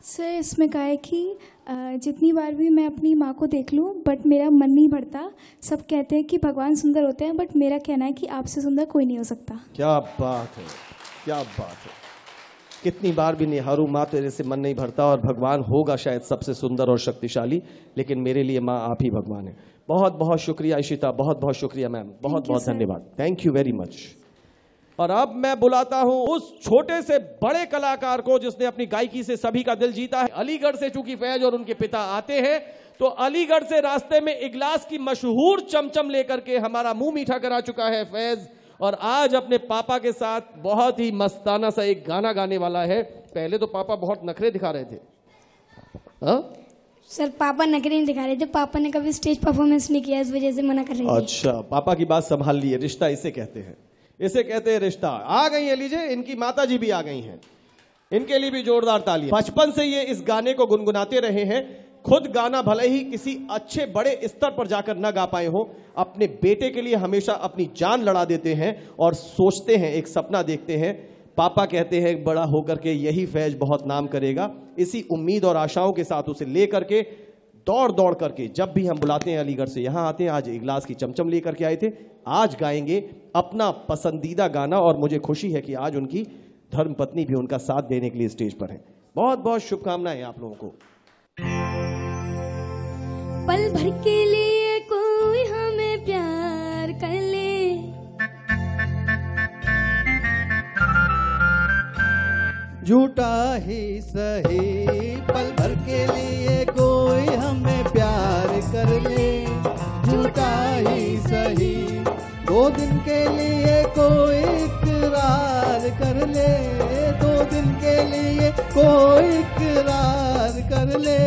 सर, इसमें कहा है कि जितनी बार भी मैं अपनी माँ को देख लूँ बट मेरा मन नहीं भरता। सब कहते हैं कि भगवान सुंदर होते हैं, बट मेरा कहना है कि आपसे सुंदर कोई नहीं हो सकता। क्या बात है, क्या बात है। कितनी बार भी निहारूं माँ, तेरे से मन नहीं भरता, और भगवान होगा शायद सबसे सुंदर और शक्तिशाली, लेकिन मेरे लिए माँ आप ही भगवान है। बहुत बहुत शुक्रिया इशिता, बहुत बहुत शुक्रिया मैम, बहुत बहुत धन्यवाद। Thank you very much. और अब मैं बुलाता हूं उस छोटे से बड़े कलाकार को जिसने अपनी गायकी से सभी का दिल जीता है। अलीगढ़ से चूंकि फैज और उनके पिता आते हैं, तो अलीगढ़ से रास्ते में इगलास की मशहूर चमचम लेकर के हमारा मुंह मीठा करा चुका है फैज, और आज अपने पापा के साथ बहुत ही मस्ताना सा एक गाना गाने वाला है। पहले तो पापा बहुत नखरे दिखा रहे थे। हाँ सर, पापा नखरे नहीं दिखा रहे थे, पापा ने कभी स्टेज परफॉर्मेंस नहीं किया, इस वजह से मना कर रहे थे। अच्छा, पापा की बात संभाल ली है। रिश्ता इसे कहते हैं, इसे कहते हैं रिश्ता। आ गई है, लीजिए, इनकी माता जी भी आ गई हैं, इनके लिए भी जोरदार तालियां। बचपन से ये इस गाने को गुनगुनाते रहे हैं। खुद गाना भले ही किसी अच्छे बड़े स्तर पर जाकर न गा पाए हो, अपने बेटे के लिए हमेशा अपनी जान लड़ा देते हैं और सोचते हैं, एक सपना देखते हैं। पापा कहते हैं बड़ा होकर के यही फैज बहुत नाम करेगा। इसी उम्मीद और आशाओं के साथ उसे लेकर के दौड़ दौड़ करके जब भी हम बुलाते हैं अलीगढ़ से यहाँ आते हैं। आज इगलास की चमचम लेकर के आए थे, आज गाएंगे अपना पसंदीदा गाना, और मुझे खुशी है कि आज उनकी धर्मपत्नी भी उनका साथ देने के लिए स्टेज पर है। बहुत बहुत शुभकामनाएं आप लोगों को। पल भर के लिए कोई हमें प्यार कर ले, झूठा ही सही, पल भर के लिए कोई हमें प्यार कर ले, झूठा ही सही। 2 दिन के लिए कोई इकरार कर ले, 2 दिन के लिए कोई इकरार कर ले,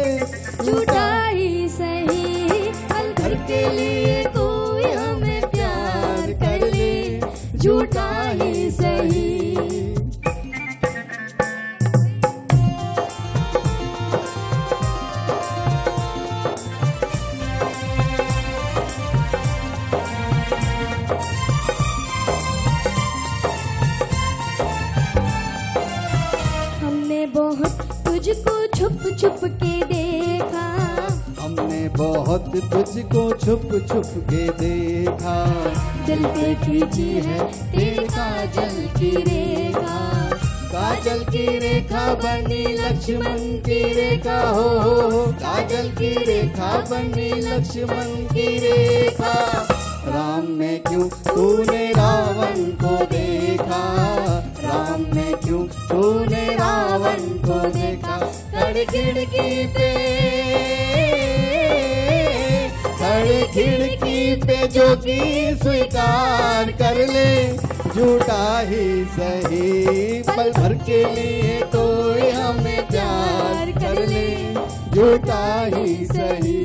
झूठा ही सही। पल भर के लिए कोई हमें प्यार कर ले, झूठा ही सही। बहुत तुझको छुप छुप के देखा, हमने बहुत तुझको छुप छुप के देखा, दिल पे खींची है तेरे काजल की रेखा, काजल की रेखा बनी लक्ष्मण की रेखा, हो काजल की रेखा बनी लक्ष्मण की रेखा। राम ने क्यों तूने रावण को देखा, राम ने क्यों तूने रावण को देखा, खड़ी खिड़की पे, खड़ी खिड़की पे जो कि स्वीकार कर ले, झूठा ही सही। पल भर के लिए कोई हमें प्यार कर ले, झूठा ही सही।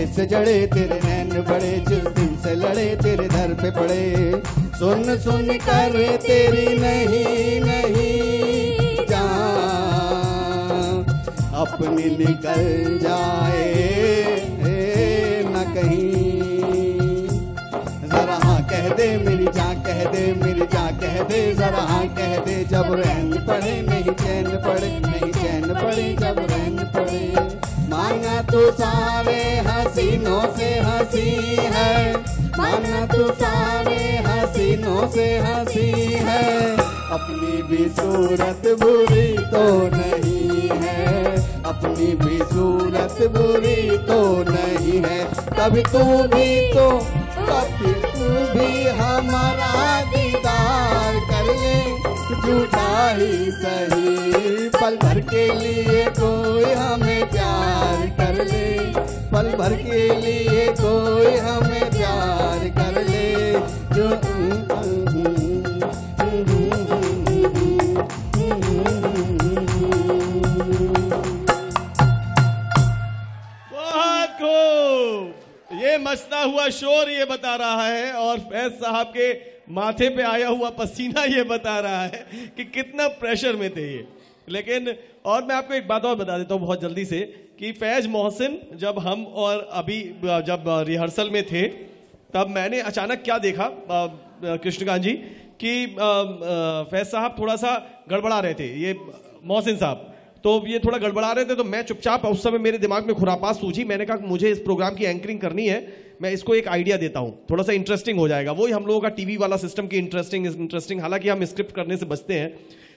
से जड़े तेरे नैन चैन बड़े जिस दिन से लड़े तेरे दर पे पड़े। सुन सुन कर तेरी नहीं नहीं जान अपनी निकल जाए न कहीं। जरा हाँ कह दे मेरी जान कह दे मेरी जान कह दे जरा हाँ कह दे जब रैन पड़े नहीं चैन पड़े नहीं चैन पड़े जब रैन पड़े। माना तू सारे हसीनों से हंसी है माना तू सारे हसीनों से हंसी है। अपनी भी सूरत बुरी तो नहीं है अपनी भी सूरत बुरी तो नहीं है। कभी तू भी हमारा दीदार कर ले झूठा ही सही पल भर के लिए कोई हमें प्यार कर ले पल भर के लिए कोई हमें प्यार कर ले जो बहुत खूब। ये मचता हुआ शोर ये बता रहा है और फैज साहब के माथे पे आया हुआ पसीना ये बता रहा है कि कितना प्रेशर में थे ये। लेकिन और मैं आपको एक बात और बता देता हूँ बहुत जल्दी से कि फैज मोहसिन जब हम और अभी जब रिहर्सल में थे तब मैंने अचानक क्या देखा कृष्णकांत जी कि फैज साहब थोड़ा सा गड़बड़ा रहे थे ये मोहसिन साहब तो ये थोड़ा गड़बड़ा रहे थे तो मैं चुपचाप उस समय मेरे दिमाग में खुरापात सूझी। मैंने कहा मुझे इस प्रोग्राम की एंकरिंग करनी है मैं इसको एक आइडिया देता हूं थोड़ा सा इंटरेस्टिंग हो जाएगा। वही हम लोगों का टीवी वाला सिस्टम की इंटरेस्टिंग हालांकि हम स्क्रिप्ट करने से बचते हैं।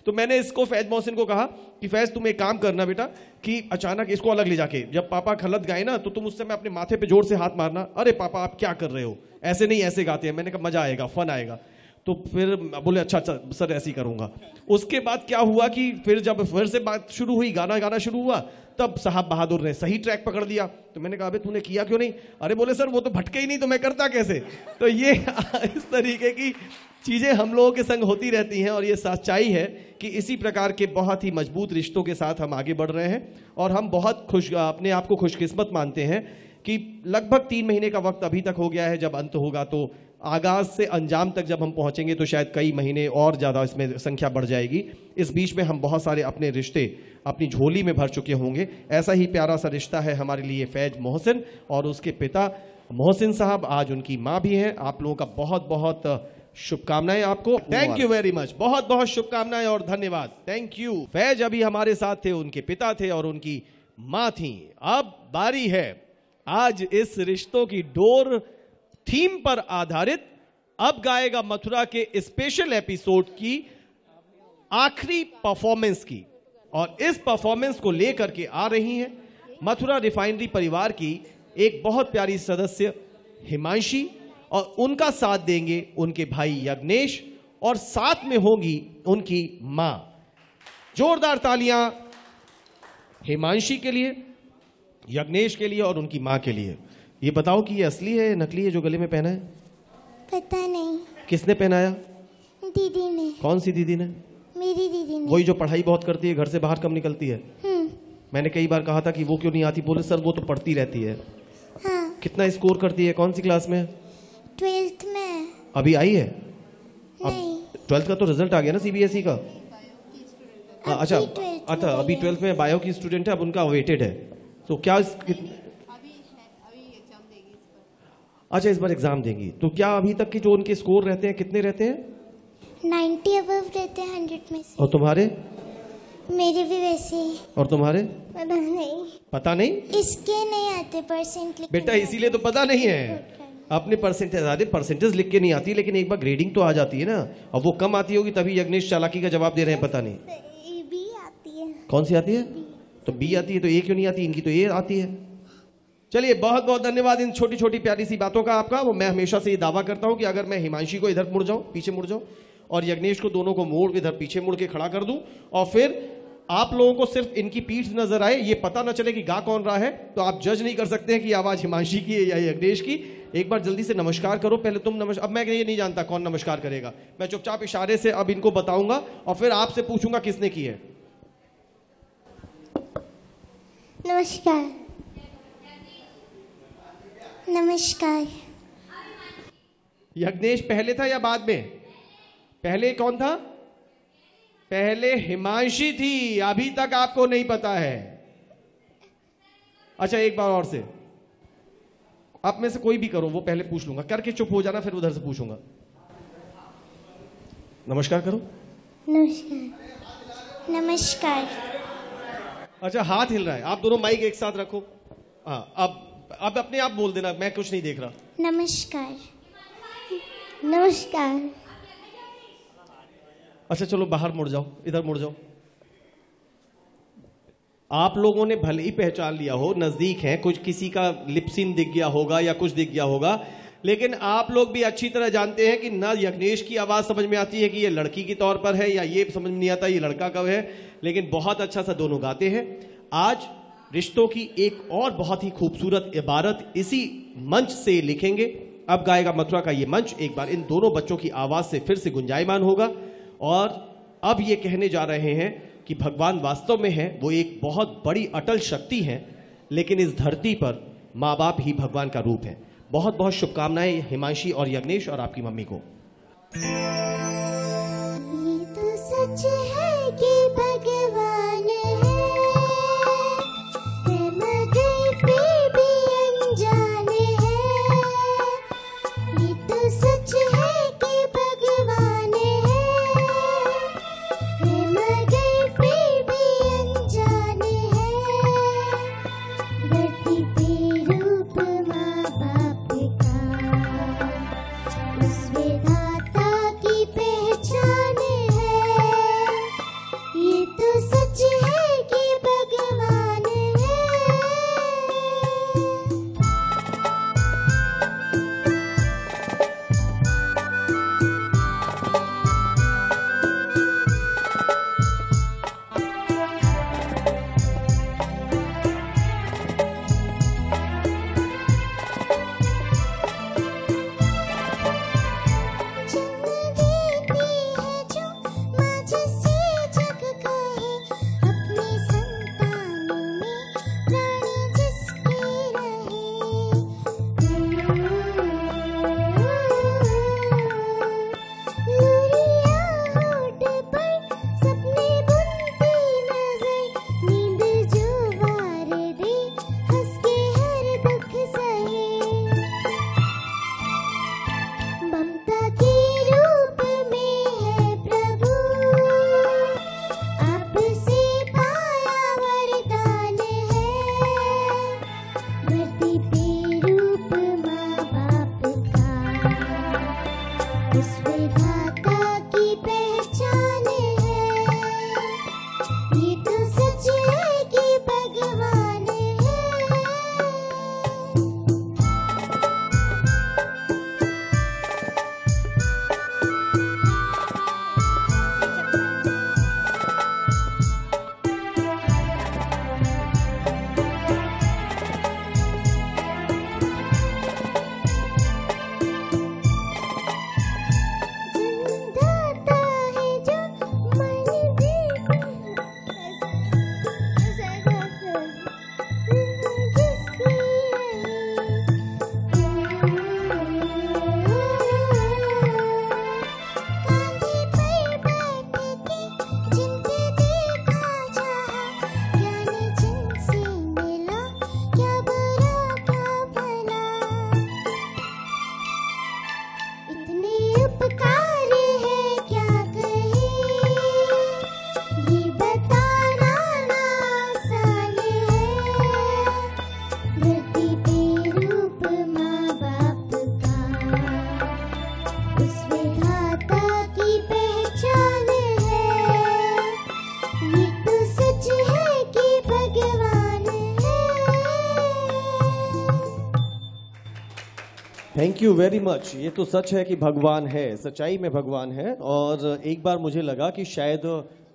तो मैंने इसको फैज मोहसिन को कहा कि फैज तुम एक काम करना बेटा कि अचानक इसको अलग ले जाके जब पापा खलत गाए ना तो तुम उस समय अपने माथे पे जोर से हाथ मारना। अरे पापा आप क्या कर रहे हो ऐसे नहीं ऐसे गाते हैं। मैंने कहा मजा आएगा फन आएगा। तो फिर बोले अच्छा सर ऐसे ही करूंगा। उसके बाद क्या हुआ कि फिर जब फिर से बात शुरू हुई गाना शुरू हुआ तब साहब बहादुर ने सही ट्रैक पकड़ दिया। तो मैंने कहा अबे तूने किया क्यों नहीं। अरे बोले सर वो तो भटके ही नहीं तो मैं करता कैसे। तो ये इस तरीके की चीजें हम लोगों के संग होती रहती हैं और ये सच्चाई है कि इसी प्रकार के बहुत ही मजबूत रिश्तों के साथ हम आगे बढ़ रहे हैं और हम बहुत अपने आप को खुशकिस्मत मानते हैं कि लगभग 3 महीने का वक्त अभी तक हो गया है। जब अंत होगा तो आगाज से अंजाम तक जब हम पहुंचेंगे तो शायद कई महीने और ज्यादा इसमें संख्या बढ़ जाएगी। इस बीच में हम बहुत सारे अपने रिश्ते अपनी झोली में भर चुके होंगे। ऐसा ही प्यारा सा रिश्ता है हमारे लिए फैज मोहसिन और उसके पिता मोहसिन साहब। आज उनकी माँ भी हैं। आप लोगों का बहुत बहुत शुभकामनाएं आपको। Thank you very much. बहुत बहुत शुभकामनाएं और धन्यवाद। Thank you. फैज अभी हमारे साथ थे उनके पिता थे और उनकी माँ थी। अब बारी है आज इस रिश्तों की डोर थीम पर आधारित अब गाएगा मथुरा के स्पेशल एपिसोड की आखिरी परफॉर्मेंस की। और इस परफॉर्मेंस को लेकर के आ रही हैं मथुरा रिफाइनरी परिवार की एक बहुत प्यारी सदस्य हिमांशी और उनका साथ देंगे उनके भाई यज्ञेश और साथ में होगी उनकी मां। जोरदार तालियां हिमांशी के लिए, यज्ञेश के लिए और उनकी मां के लिए। ये बताओ कि ये असली है नकली है जो गले में पहना है। पता नहीं। किसने पहनाया। दीदी ने। कौन सी दीदी ने। मेरी दीदी ने। वही जो पढ़ाई बहुत करती है घर से बाहर कम निकलती है। मैंने कई बार कहा था कि वो क्यों नहीं आती। बोले सर वो तो पढ़ती रहती है। हाँ। कितना स्कोर करती है। कौन सी क्लास में। 12th में। अभी आई है। नहीं। 12th का तो रिजल्ट आ गया ना CBSE का। अच्छा अभी 12th में बायो की स्टूडेंट है। अब उनका अवेटेड है। तो क्या अच्छा इस बार एग्जाम देंगी तो क्या अभी तक की जो उनके स्कोर रहते हैं कितने रहते हैं। 90 अबव रहते हैं 100 में से। और तुम्हारे। मेरे भी वैसे ही। और तुम्हारे। पता नहीं। इसके नहीं आते परसेंट बेटा इसीलिए तो पता नहीं है। अपने परसेंटेज लिख के नहीं आती लेकिन एक बार ग्रेडिंग तो आ जाती है ना। अब वो कम आती होगी तभी यज्ञेश चालाकी का जवाब दे रहे हैं। पता नहीं बी आती है। कौन सी आती है। तो बी आती है तो ए क्यों नहीं आती। इनकी तो ए आती है। चलिए बहुत बहुत धन्यवाद इन छोटी छोटी प्यारी सी बातों का आपका। वो मैं हमेशा से ये दावा करता हूं कि अगर मैं हिमांशी को इधर मुड़ जाऊं पीछे मुड़ जाऊं और यज्ञेश को दोनों को मोड़ इधर पीछे मुड़ के खड़ा कर दूं और फिर आप लोगों को सिर्फ इनकी पीठ नजर आए ये पता ना चले कि गा कौन रहा है तो आप जज नहीं कर सकते हैं कि आवाज हिमांशी की है या यज्ञेश की। एक बार जल्दी से नमस्कार करो। पहले तुम नमस्कार। अब मैं ये नहीं जानता कौन नमस्कार करेगा। मैं चुपचाप इशारे से अब इनको बताऊंगा और फिर आपसे पूछूंगा किसने की है। नमस्कार। नमस्कार। यज्ञेश पहले था या बाद में? पहले कौन था? पहले हिमांशी थी, अभी तक आपको नहीं पता है। अच्छा एक बार और से, आप में से कोई भी करो, वो पहले पूछ लूंगा, करके चुप हो जाना, फिर उधर से पूछूंगा। नमस्कार करो। नमस्कार। नमस्कार। अच्छा हाथ हिल रहा है, आप दोनों माइक एक साथ रखो। हाँ अब अपने आप बोल देना, मैं कुछ नहीं देख रहा। नमस्कार। नमस्कार। अच्छा चलो बाहर मुड़ जाओ, इधर मुड़ जाओ। आप लोगों ने भले ही पहचान लिया हो, नजदीक हैं, कुछ किसी का लिपसिन दिख गया होगा या कुछ दिख गया होगा, लेकिन आप लोग भी अच्छी तरह जानते हैं कि ना यज्ञेश की आवाज समझ में आती है कि ये लड़की के तौर पर है, या ये समझ में नहीं आता ये लड़का कब है, लेकिन बहुत अच्छा सा दोनों गाते हैं। आज रिश्तों की एक और बहुत ही खूबसूरत इबारत इसी मंच से लिखेंगे। अब गाएगा मथुरा का ये मंच एक बार इन दोनों बच्चों की आवाज से फिर से गुंजायमान होगा, और अब ये कहने जा रहे हैं कि भगवान वास्तव में है, वो एक बहुत बड़ी अटल शक्ति है, लेकिन इस धरती पर माँ बाप ही भगवान का रूप है। बहुत बहुत शुभकामनाएं हिमांशी और यज्ञेश और आपकी मम्मी को। ये तो सच है कि भगवान है मगर फिर भी अनजान है। ये तो सच है कि भगवान है मगर फिर भी अनजान है। धरती पे रूप माँ बाप का उस विधाता की पहचान है। ये तो सच है कि भगवान है। Thank you very much. ये तो सच है कि भगवान है, सच्चाई में भगवान है। और एक बार मुझे लगा कि शायद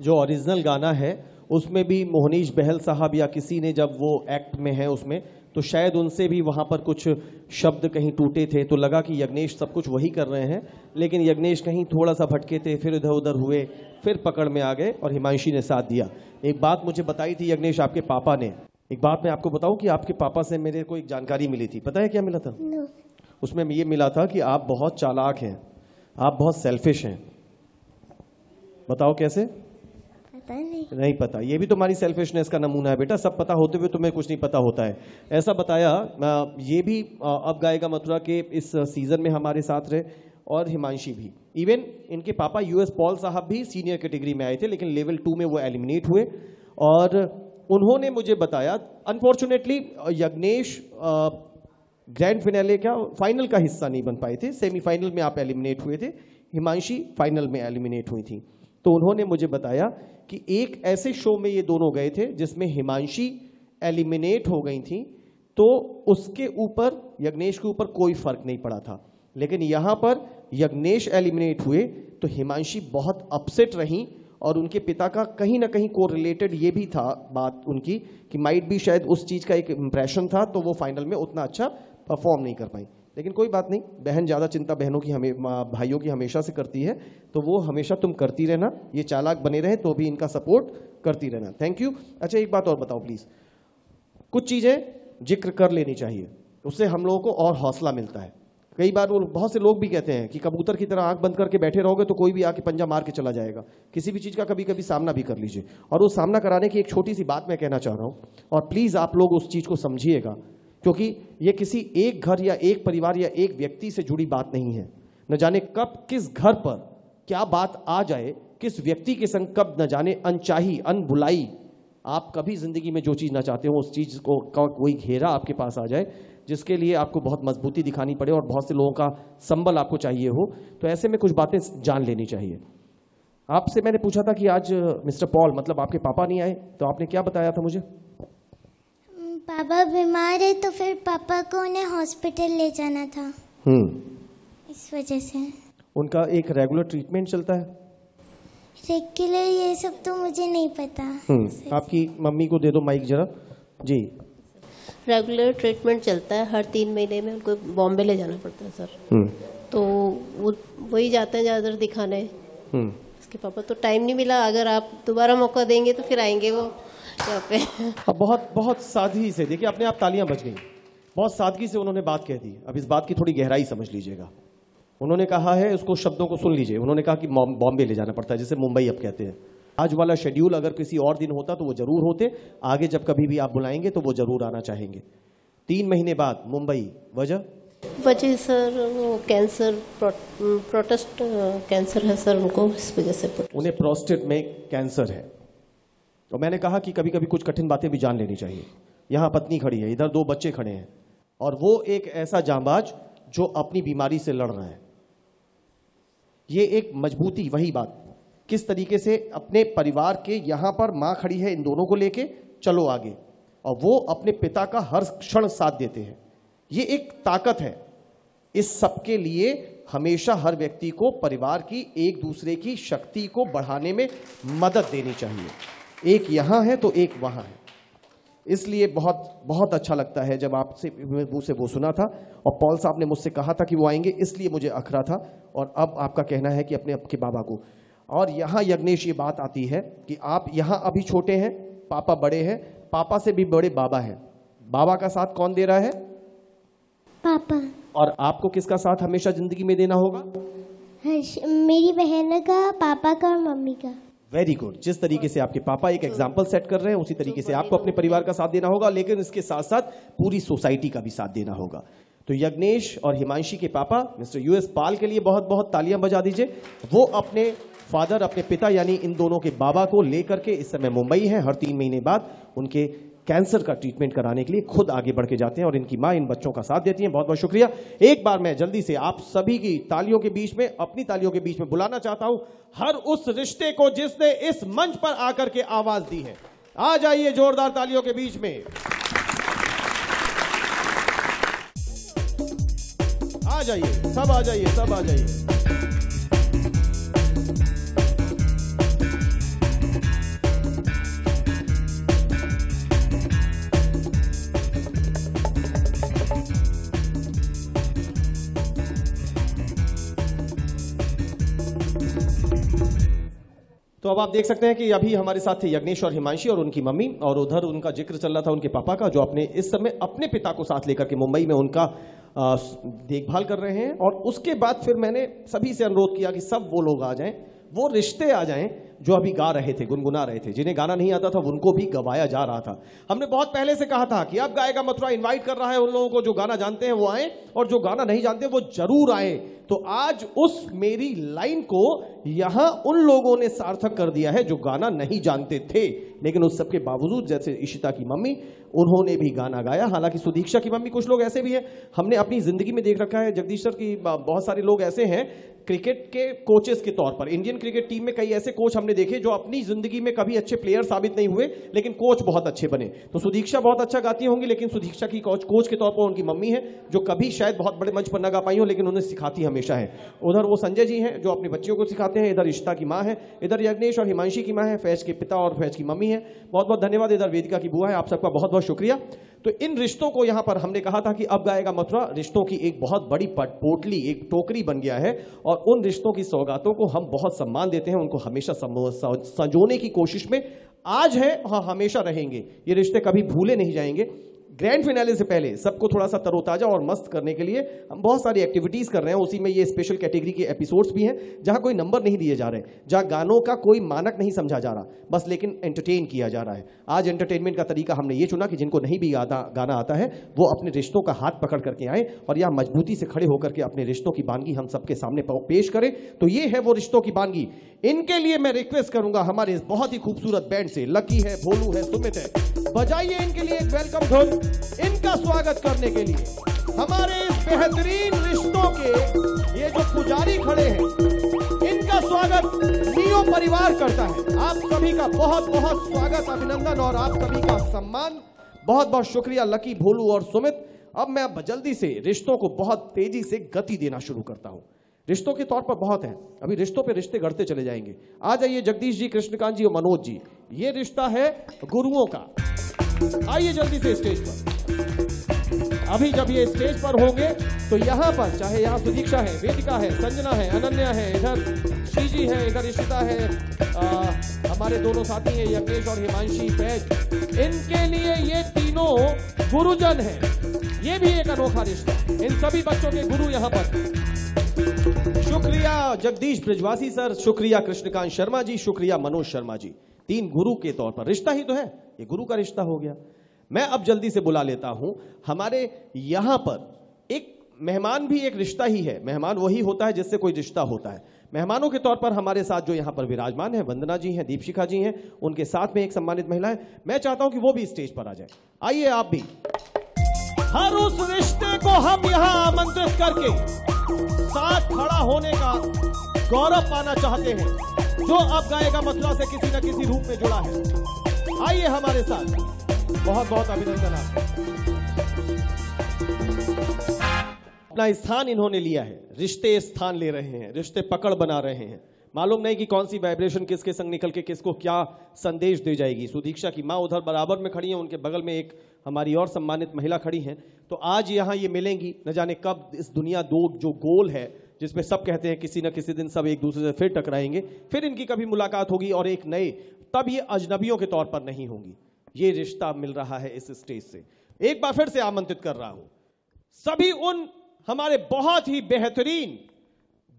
जो ओरिजिनल गाना है उसमें भी मोहनीश बहल साहब या किसी ने, जब वो एक्ट में है उसमें, तो शायद उनसे भी वहाँ पर कुछ शब्द कहीं टूटे थे, तो लगा कि यज्ञेश सब कुछ वही कर रहे हैं। लेकिन यज्ञेश कहीं थोड़ा सा भटके थे, फिर इधर उधर हुए, फिर पकड़ में आ गए और हिमांशी ने साथ दिया। एक बात मुझे बताई थी यज्ञेश आपके पापा ने, एक बात मैं आपको बताऊं कि आपके पापा से मेरे को एक जानकारी मिली थी, पता है क्या मिला था? उसमें ये मिला था कि आप बहुत चालाक हैं, आप बहुत सेल्फिश हैं। बताओ कैसे? पता नहीं पता। ये भी तुम्हारी सेल्फिशनेस का नमूना है बेटा, सब पता होते हुए तुम्हें कुछ नहीं पता होता है, ऐसा बताया। ये भी अब गाएगा मथुरा के इस सीजन में हमारे साथ रहे, और हिमांशी भी। इवन इनके पापा यूएस पॉल साहब भी सीनियर कैटेगरी में आए थे, लेकिन लेवल 2 में वो एलिमिनेट हुए। और उन्होंने मुझे बताया, अनफॉर्चुनेटली यज्ञेश ग्रैंड फिनाले का फाइनल का हिस्सा नहीं बन पाए थे, सेमीफाइनल में आप एलिमिनेट हुए थे, हिमांशी फाइनल में एलिमिनेट हुई थी। तो उन्होंने मुझे बताया कि एक ऐसे शो में ये दोनों गए थे जिसमें हिमांशी एलिमिनेट हो गई थी, तो उसके ऊपर यज्ञेश के ऊपर कोई फर्क नहीं पड़ा था। लेकिन यहां पर यज्ञेश एलिमिनेट हुए तो हिमांशी बहुत अपसेट रही, और उनके पिता का कहीं ना कहीं कोरिलेटेड ये भी था बात उनकी कि माइट भी शायद उस चीज का एक इंप्रेशन था, तो वो फाइनल में उतना अच्छा परफॉर्म नहीं कर पाई। लेकिन कोई बात नहीं, बहन ज्यादा चिंता बहनों की भाइयों की हमेशा से करती है, तो वो हमेशा तुम करती रहना, ये चालाक बने रहे तो भी इनका सपोर्ट करती रहना। Thank you. अच्छा एक बात और बताओ प्लीज, कुछ चीजें जिक्र कर लेनी चाहिए, उससे हम लोगों को और हौसला मिलता है। कई बार वो बहुत से लोग भी कहते हैं कि कबूतर की तरह आंख बंद करके बैठे रहोगे तो कोई भी आके पंजा मार के चला जाएगा। किसी भी चीज का कभी कभी सामना भी कर लीजिए, और उस सामना कराने की एक छोटी सी बात मैं कहना चाह रहा हूं, और प्लीज आप लोग उस चीज को समझिएगा, क्योंकि ये किसी एक घर या एक परिवार या एक व्यक्ति से जुड़ी बात नहीं है। न जाने कब किस घर पर क्या बात आ जाए, किस व्यक्ति के संग कब न जाने अनचाही अनबुलाई आप कभी जिंदगी में जो चीज ना चाहते हो उस चीज को कोई घेरा आपके पास आ जाए, जिसके लिए आपको बहुत मजबूती दिखानी पड़े और बहुत से लोगों का संबल आपको चाहिए हो। तो ऐसे में कुछ बातें जान लेनी चाहिए। आपसे मैंने पूछा था कि आज मिस्टर पॉल मतलब आपके पापा नहीं आए, तो आपने क्या बताया था मुझे? पापा बीमार है, तो फिर पापा को उन्हें हॉस्पिटल ले जाना था, इस वजह से। उनका एक रेगुलर ट्रीटमेंट चलता है? रेगुलर ये सब तो मुझे नहीं पता। आपकी मम्मी को दे दो माइक जरा जी। रेगुलर ट्रीटमेंट चलता है, हर 3 महीने में उनको बॉम्बे ले जाना पड़ता है सर। तो वो वही जाते हैं ज़्यादातर दिखाने। उसके पापा तो टाइम नहीं मिला, अगर आप दोबारा मौका देंगे तो फिर आएंगे वो यहाँ पे। अब बहुत सादगी से देखिए, अपने आप तालियां बज गई, बहुत सादगी से उन्होंने बात कह दी। अब इस बात की थोड़ी गहराई समझ लीजिएगा। उन्होंने कहा है, उसको शब्दों को सुन लीजिए, उन्होंने कहा कि बॉम्बे ले जाना पड़ता है, जिसे मुंबई अब कहते हैं। आज वाला शेड्यूल अगर किसी और दिन होता तो वो जरूर होते, आगे जब कभी भी आप बुलाएंगे तो वो जरूर आना चाहेंगे। 3 महीने बाद मुंबई, वजह सर वो कैंसर, प्रोस्टेट कैंसर है सर उनको, इस वजह से उन्हें प्रोस्टेट में कैंसर है। और मैंने कहा कि कभी कभी कुछ कठिन बातें भी जान लेनी चाहिए। यहाँ पत्नी खड़ी है, इधर 2 बच्चे खड़े हैं, और वो एक ऐसा जांबाज जो अपनी बीमारी से लड़ रहा है। ये एक मजबूती, वही बात किस तरीके से अपने परिवार के यहां पर मां खड़ी है, इन दोनों को लेके चलो आगे, और वो अपने पिता का हर क्षण साथ देते हैं। ये एक ताकत है। इस सबके लिए हमेशा हर व्यक्ति को परिवार की एक दूसरे की शक्ति को बढ़ाने में मदद देनी चाहिए। एक यहां है तो एक वहां है। इसलिए बहुत अच्छा लगता है जब आपसे मुंह से वो सुना था, और पॉल साहब ने मुझसे कहा था कि वो आएंगे, इसलिए मुझे अखरा था। और अब आपका कहना है कि अपने आपके बाबा को, और यहां यज्ञेश ये बात आती है कि आप यहां अभी छोटे हैं, पापा बड़े हैं, पापा से भी बड़े बाबा हैं। बाबा का साथ कौन दे रहा है? पापा। और आपको किसका साथ हमेशा जिंदगी में देना होगा? मेरी बहन का, पापा का और मम्मी का। Very good. जिस तरीके से आपके पापा एक एग्जाम्पल सेट कर रहे हैं, उसी तरीके से आपको अपने परिवार का साथ देना होगा, लेकिन इसके साथ साथ पूरी सोसाइटी का भी साथ देना होगा। तो यज्ञेश और हिमांशी के पापा मिस्टर यूएस पाल के लिए बहुत बहुत तालियां बजा दीजिए। वो अपने फादर, अपने पिता यानी इन दोनों के बाबा को लेकर के इस समय मुंबई है। हर 3 महीने बाद उनके कैंसर का ट्रीटमेंट कराने के लिए खुद आगे बढ़ के जाते हैं, और इनकी मां इन बच्चों का साथ देती हैं। बहुत बहुत शुक्रिया। एक बार मैं जल्दी से आप सभी की तालियों के बीच में, अपनी तालियों के बीच में बुलाना चाहता हूं हर उस रिश्ते को जिसने इस मंच पर आकर के आवाज दी है। आ जाइए जोरदार तालियों के बीच में, आ जाइए, सब आ जाइए, सब आ जाइए। तो अब आप देख सकते हैं कि अभी हमारे साथ थे यज्ञेश और हिमांशी और उनकी मम्मी, और उधर उनका जिक्र चल रहा था उनके पापा का, जो अपने इस समय अपने पिता को साथ लेकर के मुंबई में उनका देखभाल कर रहे हैं। और उसके बाद फिर मैंने सभी से अनुरोध किया कि सब वो लोग आ जाएं, वो रिश्ते आ जाएं जो अभी गा रहे थे, गुनगुना रहे थे, जिन्हें गाना नहीं आता था उनको भी गवाया जा रहा था। हमने बहुत पहले से कहा था कि अब गाएगा मथुरा इनवाइट कर रहा है उन लोगों को जो गाना जानते हैं वो आए, और जो गाना नहीं जानते वो जरूर आए। तो आज उस मेरी लाइन को यहां उन लोगों ने सार्थक कर दिया है जो गाना नहीं जानते थे, लेकिन उस सबके बावजूद, जैसे इशिता की मम्मी, उन्होंने भी गाना गाया। हालांकि सुदीक्षा की मम्मी, कुछ लोग ऐसे भी हैं, हमने अपनी जिंदगी में देख रखा है जगदीश सर की, बहुत सारे लोग ऐसे हैं क्रिकेट के कोचेस के तौर पर। इंडियन क्रिकेट टीम में कई ऐसे कोच हमने देखे जो अपनी जिंदगी में कभी अच्छे प्लेयर साबित नहीं हुए, लेकिन कोच बहुत अच्छे बने। तो सुदीक्षा बहुत अच्छा गाती होंगी, लेकिन सुदीक्षा की कोच के तौर पर उनकी मम्मी है, जो कभी शायद बहुत बड़े मंच पर ना गा पाई हो, लेकिन उन्हें सिखाती हमेशा है। उधर वो संजय जी हैं जो अपने बच्चों को सिखाते हैं, इधर इशिता की माँ है, इधर यज्ञेश और हिमांशी की माँ है, फैज के पिता और फैज की मम्मी है। बहुत बहुत धन्यवाद। इधर वेदिका की बुआ है, आप सबका बहुत बहुत शुक्रिया। तो इन रिश्तों को यहां पर हमने कहा था कि अब गाएगा मथुरा रिश्तों की एक बहुत बड़ी पोटली, एक टोकरी बन गया है, और उन रिश्तों की सौगातों को हम बहुत सम्मान देते हैं, उनको हमेशा संजोने की कोशिश में आज है, हाँ हमेशा रहेंगे। ये रिश्ते कभी भूले नहीं जाएंगे। ग्रैंड फिनाले से पहले सबको थोड़ा सा तरोताजा और मस्त करने के लिए हम बहुत सारी एक्टिविटीज कर रहे हैं। उसी में ये स्पेशल कैटेगरी के एपिसोड्स भी हैं जहां कोई नंबर नहीं दिए जा रहे, जहां गानों का कोई मानक नहीं समझा जा रहा, बस लेकिन एंटरटेन किया जा रहा है। आज एंटरटेनमेंट का तरीका हमने ये चुना कि जिनको नहीं भी गाना आता है वो अपने रिश्तों का हाथ पकड़ करके आए और यहाँ मजबूती से खड़े होकर के अपने रिश्तों की बानगी हम सबके सामने पेश करें। तो ये है वो रिश्तों की बानगी। इनके लिए मैं रिक्वेस्ट करूंगा हमारे इस बहुत ही खूबसूरत बैंड से, लकी है, भोलू है, सुमित है, बजाइए इनके लिए एक वेलकम धुन, इनका स्वागत करने के लिए। हमारे इस बेहतरीन रिश्तों के ये जो पुजारी खड़े हैं, इनका स्वागत नियो परिवार करता है। आप सभी का बहुत बहुत स्वागत, अभिनंदन और आप सभी का सम्मान। बहुत बहुत शुक्रिया लकी, भोलू और सुमित। अब मैं जल्दी से रिश्तों को बहुत तेजी से गति देना शुरू करता हूं। रिश्तों के तौर पर बहुत है, अभी रिश्तों पे रिश्ते गढ़ते चले जाएंगे। आ जाइए जगदीश जी, कृष्णकांत जी और मनोज जी। ये रिश्ता है गुरुओं का। आइए जल्दी से स्टेज पर। अभी जब ये स्टेज पर होंगे तो यहाँ पर, चाहे यहाँ सुदीक्षा है, वेदिका है, संजना है, अनन्या है, इधर श्रीजी है, इधर इशिता है, हमारे दोनों साथी हैं यज्ञेश और हिमांशी, फैज, इनके लिए ये तीनों गुरुजन हैं। ये भी एक अनोखा रिश्ता, इन सभी बच्चों के गुरु यहाँ पर। शुक्रिया जगदीश ब्रजवासी सर, शुक्रिया कृष्णकांत शर्मा जी, शुक्रिया मनोज शर्मा जी। तीन गुरु के तौर पर रिश्ता ही तो है, ये गुरु का रिश्ता हो गया। मैं अब जल्दी से बुला लेता हूं हमारे यहां पर एक मेहमान, भी एक रिश्ता ही है। मेहमान वही होता है जिससे कोई रिश्ता होता है। मेहमानों के तौर पर हमारे साथ जो यहां पर विराजमान है, वंदना जी हैं, दीपशिखा जी हैं, उनके साथ में एक सम्मानित महिला है। मैं चाहता हूं कि वो भी स्टेज पर आ जाए। आइए आप भी। हर उस रिश्ते को हम यहां आमंत्रित करके साथ खड़ा होने का गौरव पाना चाहते हैं, जो अब गाएगा मथुरा से किसी न किसी रूप में जुड़ा है। आइए हमारे साथ। बहुत बहुत अभिनंदन आपका। अपना स्थान इन्होंने लिया है, रिश्ते स्थान ले रहे हैं, रिश्ते पकड़ बना रहे हैं। मालूम नहीं कि कौन सी वाइब्रेशन किसके संग निकल के किसको क्या संदेश दे जाएगी। सुदीक्षा की माँ उधर बराबर में खड़ी है, उनके बगल में एक हमारी और सम्मानित महिला खड़ी हैं। तो आज यहाँ ये मिलेंगी, न जाने कब इस दुनिया दो जो गोल है जिसमें सब कहते हैं किसी न किसी दिन सब एक दूसरे से फिर टकराएंगे, फिर इनकी कभी मुलाकात होगी और एक नए, तब ये अजनबियों के तौर पर नहीं होंगी। ये रिश्ता मिल रहा है इस स्टेज से। एक बार फिर से आमंत्रित कर रहा हूं सभी उन हमारे बहुत ही बेहतरीन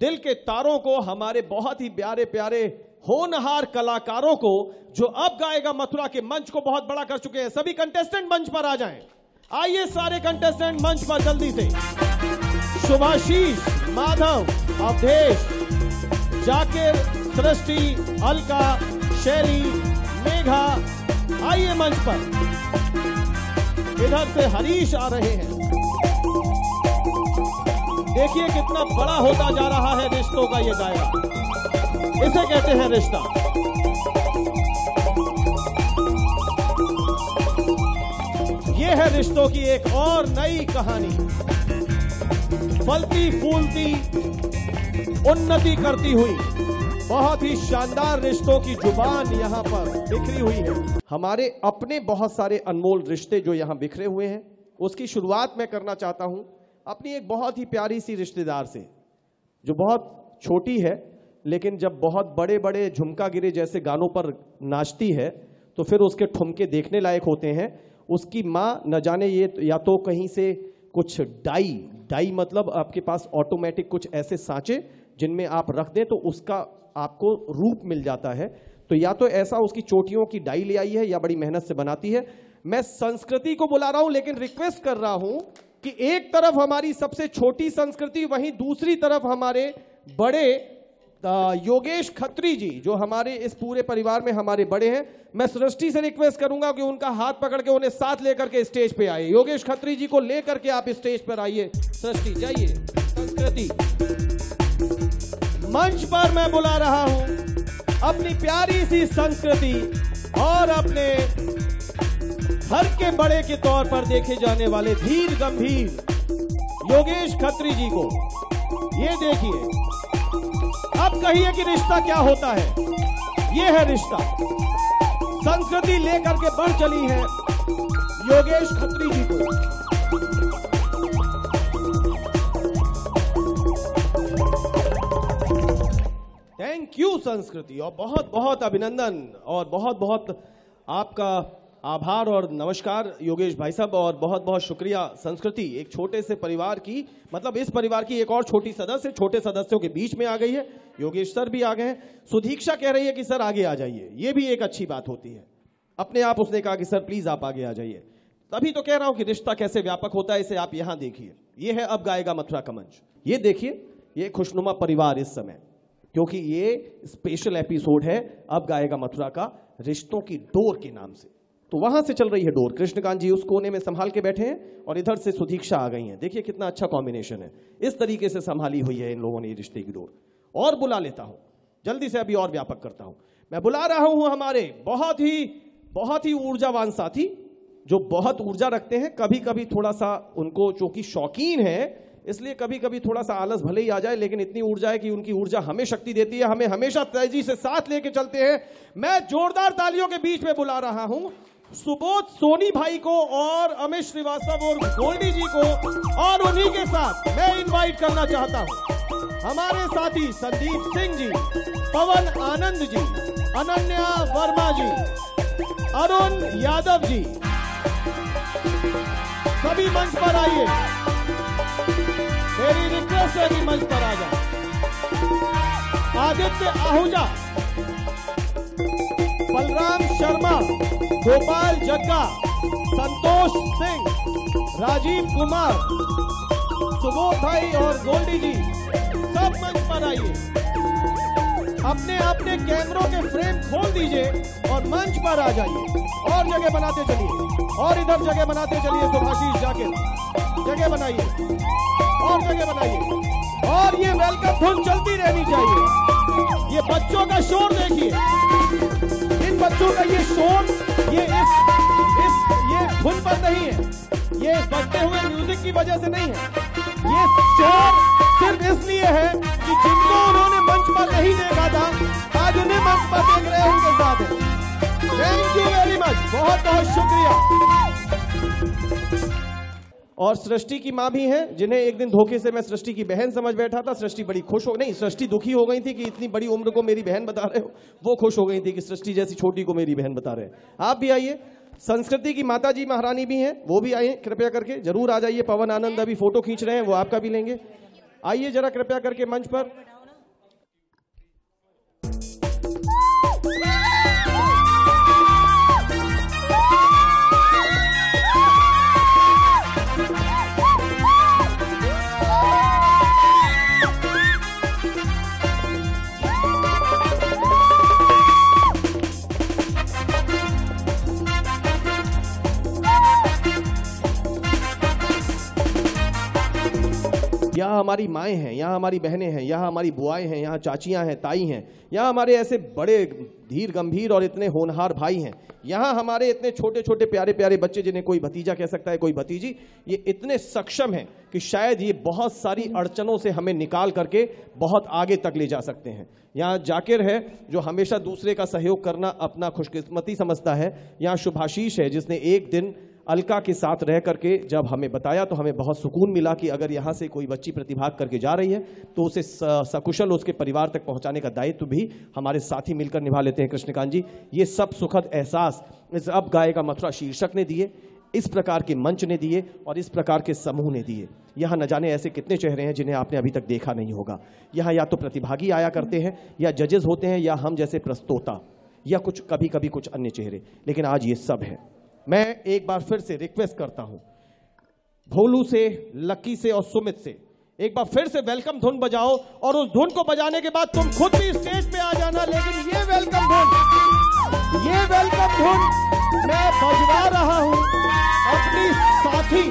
दिल के तारों को, हमारे बहुत ही प्यारे प्यारे होनहार कलाकारों को, जो अब गाएगा मथुरा के मंच को बहुत बड़ा कर चुके हैं। सभी कंटेस्टेंट मंच पर आ जाएं। आइए सारे कंटेस्टेंट मंच पर जल्दी से। शुभाशीष, माधव, अवधेश, जाकिर, सृष्टि, अलका, शैली, मेघा, आइए मंच पर। इधर से हरीश आ रहे हैं। देखिए कितना बड़ा होता जा रहा है रिश्तों का ये दायरा, इसे कहते हैं रिश्ता। ये है रिश्तों की एक और नई कहानी, फलती फूलती, उन्नति करती हुई, बहुत ही शानदार रिश्तों की जुबान यहां पर बिखरी हुई है। हमारे अपने बहुत सारे अनमोल रिश्ते जो यहां बिखरे हुए हैं, उसकी शुरुआत मैं करना चाहता हूं अपनी एक बहुत ही प्यारी सी रिश्तेदार से, जो बहुत छोटी है लेकिन जब बहुत बड़े बड़े झुमका गिरे जैसे गानों पर नाचती है तो फिर उसके ठुमके देखने लायक होते हैं। उसकी माँ न जाने ये या तो कहीं से कुछ डाई मतलब आपके पास ऑटोमेटिक कुछ ऐसे सांचे जिनमें आप रख दें तो उसका आपको रूप मिल जाता है। तो या तो ऐसा उसकी चोटियों की डाई ले आई है या बड़ी मेहनत से बनाती है। मैं संस्कृति को बुला रहा हूं, लेकिन रिक्वेस्ट कर रहा हूं कि एक तरफ हमारी सबसे छोटी संस्कृति, वहीं दूसरी तरफ हमारे बड़े योगेश खत्री जी जो हमारे इस पूरे परिवार में हमारे बड़े हैं। मैं सृष्टि से रिक्वेस्ट करूंगा कि उनका हाथ पकड़ के उन्हें साथ लेकर के स्टेज पे आए। योगेश खत्री जी को लेकर के आप स्टेज पर आइए। सृष्टि जाइए। संस्कृति मंच पर मैं बुला रहा हूं अपनी प्यारी सी संस्कृति और अपने घर के बड़े के तौर पर देखे जाने वाले धीर गंभीर योगेश खत्री जी को। ये देखिए, अब कहिए कि रिश्ता क्या होता है। ये है रिश्ता। संस्कृति लेकर के बढ़ चली है योगेश खत्री जी को। थैंक यू संस्कृति, और बहुत बहुत अभिनंदन और बहुत बहुत आपका आभार और नमस्कार योगेश भाई साहब, और बहुत बहुत शुक्रिया संस्कृति। एक छोटे से परिवार की, मतलब इस परिवार की एक और छोटी सदस्य छोटे सदस्यों के बीच में आ गई है। योगेश सर भी आ गए हैं। सुदीक्षा कह रही है कि सर आगे आ जाइए, ये भी एक अच्छी बात होती है। अपने आप उसने कहा कि सर प्लीज आप आगे आ जाइए। तभी तो कह रहा हूं कि रिश्ता कैसे व्यापक होता है, इसे आप यहां देखिए। ये है अब गाएगा मथुरा का मंच। ये देखिए, ये खुशनुमा परिवार इस समय, क्योंकि ये स्पेशल एपिसोड है अब गाएगा मथुरा का रिश्तों की डोर के नाम से। तो वहां से चल रही है डोर। कृष्णकांत जी उस कोने में संभाल के बैठे हैं और इधर से सुदीक्षा आ गई हैं। देखिए कितना अच्छा कॉम्बिनेशन है। इस तरीके से संभाली हुई है इन लोगों ने ये रिश्ते की डोर। और बुला लेता हूं जल्दी से, अभी और व्यापक करता हूं। मैं बुला रहा हूं हमारे बहुत ही ऊर्जावान साथी जो बहुत ऊर्जा रखते हैं। कभी कभी थोड़ा सा उनको, चूंकि शौकीन है इसलिए कभी कभी थोड़ा सा आलस भले ही आ जाए, लेकिन इतनी ऊर्जा है कि उनकी ऊर्जा हमें शक्ति देती है, हमें हमेशा तेजी से साथ लेके चलते हैं। मैं जोरदार तालियों के बीच में बुला रहा हूं सुबोध सोनी भाई को और अमित श्रीवास्तव और गोल्डी जी को, और उन्हीं के साथ मैं इनवाइट करना चाहता हूं हमारे साथी संदीप सिंह जी, पवन आनंद जी, अनन्या वर्मा जी, अरुण यादव जी। सभी मंच पर आइए। मेरी रिक्वेस्ट है कि मंच पर आ जाए। आदित्य आहूजा, बलराम शर्मा, गोपाल जग्गा, संतोष सिंह, राजीव कुमार, सुबोध भाई और गोल्डी जी, सब मंच पर आइए। अपने अपने कैमरों के फ्रेम खोल दीजिए और मंच पर आ जाइए। और जगह बनाते चलिए, और इधर जगह बनाते चलिए। सुभाषीष जाके जगह बनाइए और जगह बनाइए, और ये वेलकम धुन चलती रहनी चाहिए। ये बच्चों का शोर देखिए, इन बच्चों का ये शोर, ये धुन पर नहीं है, ये बजते हुए म्यूजिक की वजह से नहीं है। ये शोर सिर्फ इसलिए है कि जिनको उन्होंने मंच पर नहीं देखा था, आज उन्हें मंच पर देख रहे हैं, उनके साथ है। थैंक यू वेरी मच, बहुत बहुत शुक्रिया। और सृष्टि की मां भी हैं, जिन्हें एक दिन धोखे से मैं सृष्टि की बहन समझ बैठा था। सृष्टि बड़ी खुश हो, नहीं सृष्टि दुखी हो गई थी कि इतनी बड़ी उम्र को मेरी बहन बता रहे हो। वो खुश हो गई थी कि सृष्टि जैसी छोटी को मेरी बहन बता रहे हैं। आप भी आइए। संस्कृति की माता जी महारानी भी हैं, वो भी आइए कृपया करके, जरूर आ जाइए। पवन आनंद अभी फोटो खींच रहे हैं, वो आपका भी लेंगे। आइए जरा कृपया करके मंच पर। यहाँ हमारी माएँ हैं, यहाँ हमारी बहनें हैं, यहाँ हमारी बुआएं हैं, यहाँ चाचियाँ हैं, ताई हैं, यहाँ हमारे ऐसे बड़े धीर गंभीर और इतने होनहार भाई हैं, यहाँ हमारे इतने छोटे छोटे प्यारे प्यारे बच्चे जिन्हें कोई भतीजा कह सकता है, कोई भतीजी, ये इतने सक्षम हैं कि शायद ये बहुत सारी अड़चनों से हमें निकाल करके बहुत आगे तक ले जा सकते हैं। यहाँ जाकिर है जो हमेशा दूसरे का सहयोग करना अपना खुशकिस्मती समझता है। यहाँ शुभाशीष है जिसने एक दिन अलका के साथ रह करके जब हमें बताया तो हमें बहुत सुकून मिला कि अगर यहाँ से कोई बच्ची प्रतिभाग करके जा रही है तो उसे सकुशल उसके परिवार तक पहुँचाने का दायित्व भी हमारे साथी मिलकर निभा लेते हैं। कृष्णकांत जी, ये सब सुखद एहसास इस अब गाएगा मथुरा शीर्षक ने दिए, इस प्रकार के मंच ने दिए और इस प्रकार के समूह ने दिए। यहाँ न जाने ऐसे कितने चेहरे हैं जिन्हें आपने अभी तक देखा नहीं होगा। यहाँ या तो प्रतिभागी आया करते हैं या जजेस होते हैं या हम जैसे प्रस्तोता या कुछ कभी कभी कुछ अन्य चेहरे, लेकिन आज ये सब है। मैं एक बार फिर से रिक्वेस्ट करता हूं भोलू से, लकी से और सुमित से, एक बार फिर से वेलकम धुन बजाओ और उस धुन को बजाने के बाद तुम खुद भी स्टेज पे आ जाना। लेकिन ये वेलकम धुन मैं बजवा रहा हूं अपनी साथी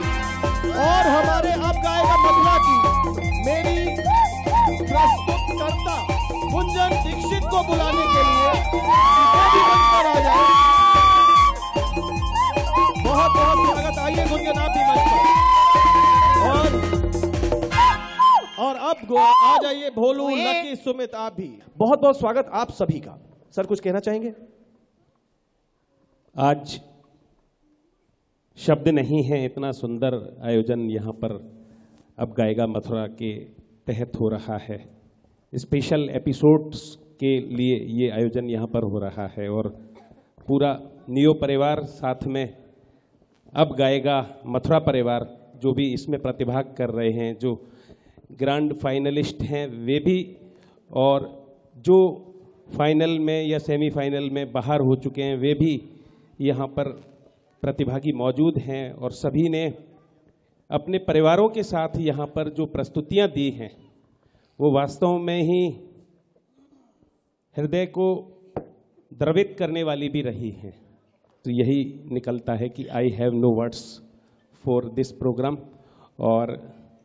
और हमारे अब गाएगा मथुरा की मेरी प्रस्तुतकर्ता गुंजन दीक्षित को बुलाने के लिए आ जाए। बहुत बहुत स्वागत। आइए गुंजन, आप भी मंच पर। और अब आ जाइए भोलू, लकी, सुमित, आप भी बहुत बहुत स्वागत आप सभी का। सर कुछ कहना चाहेंगे? आज शब्द नहीं है, इतना सुंदर आयोजन यहाँ पर अब गाएगा मथुरा के तहत हो रहा है। स्पेशल एपिसोड्स के लिए ये आयोजन यहाँ पर हो रहा है और पूरा नियो परिवार साथ में अब गाएगा मथुरा परिवार जो भी इसमें प्रतिभाग कर रहे हैं, जो ग्रैंड फाइनलिस्ट हैं वे भी और जो फाइनल में या सेमीफाइनल में बाहर हो चुके हैं वे भी यहाँ पर प्रतिभागी मौजूद हैं और सभी ने अपने परिवारों के साथ यहाँ पर जो प्रस्तुतियाँ दी हैं वो वास्तव में ही हृदय को द्रवित करने वाली भी रही हैं। तो यही निकलता है कि I have no words for this programme और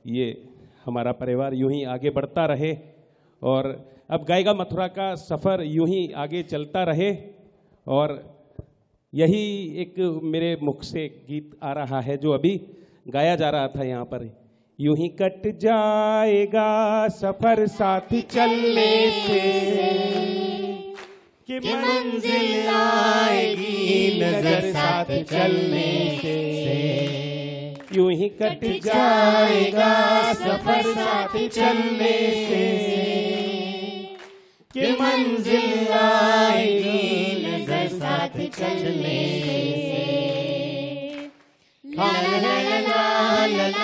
ये हमारा परिवार यूं ही आगे बढ़ता रहे और अब गाएगा मथुरा का सफ़र यूं ही आगे चलता रहे। और यही एक मेरे मुख से गीत आ रहा है जो अभी गाया जा रहा था यहाँ पर, यूं ही कट जाएगा सफ़र साथ चलने से कि मंजिल आएगी नजर साथ चलने से, यूं ही कट जाएगा सफर साथ चलने से कि मंजिल आएगी नजर साथ चलने से। ला ला ला ला ला ला ला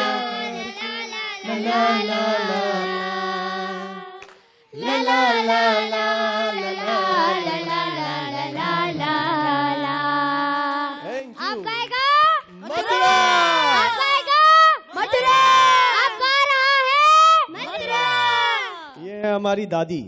ला ला ला हमारी दादी,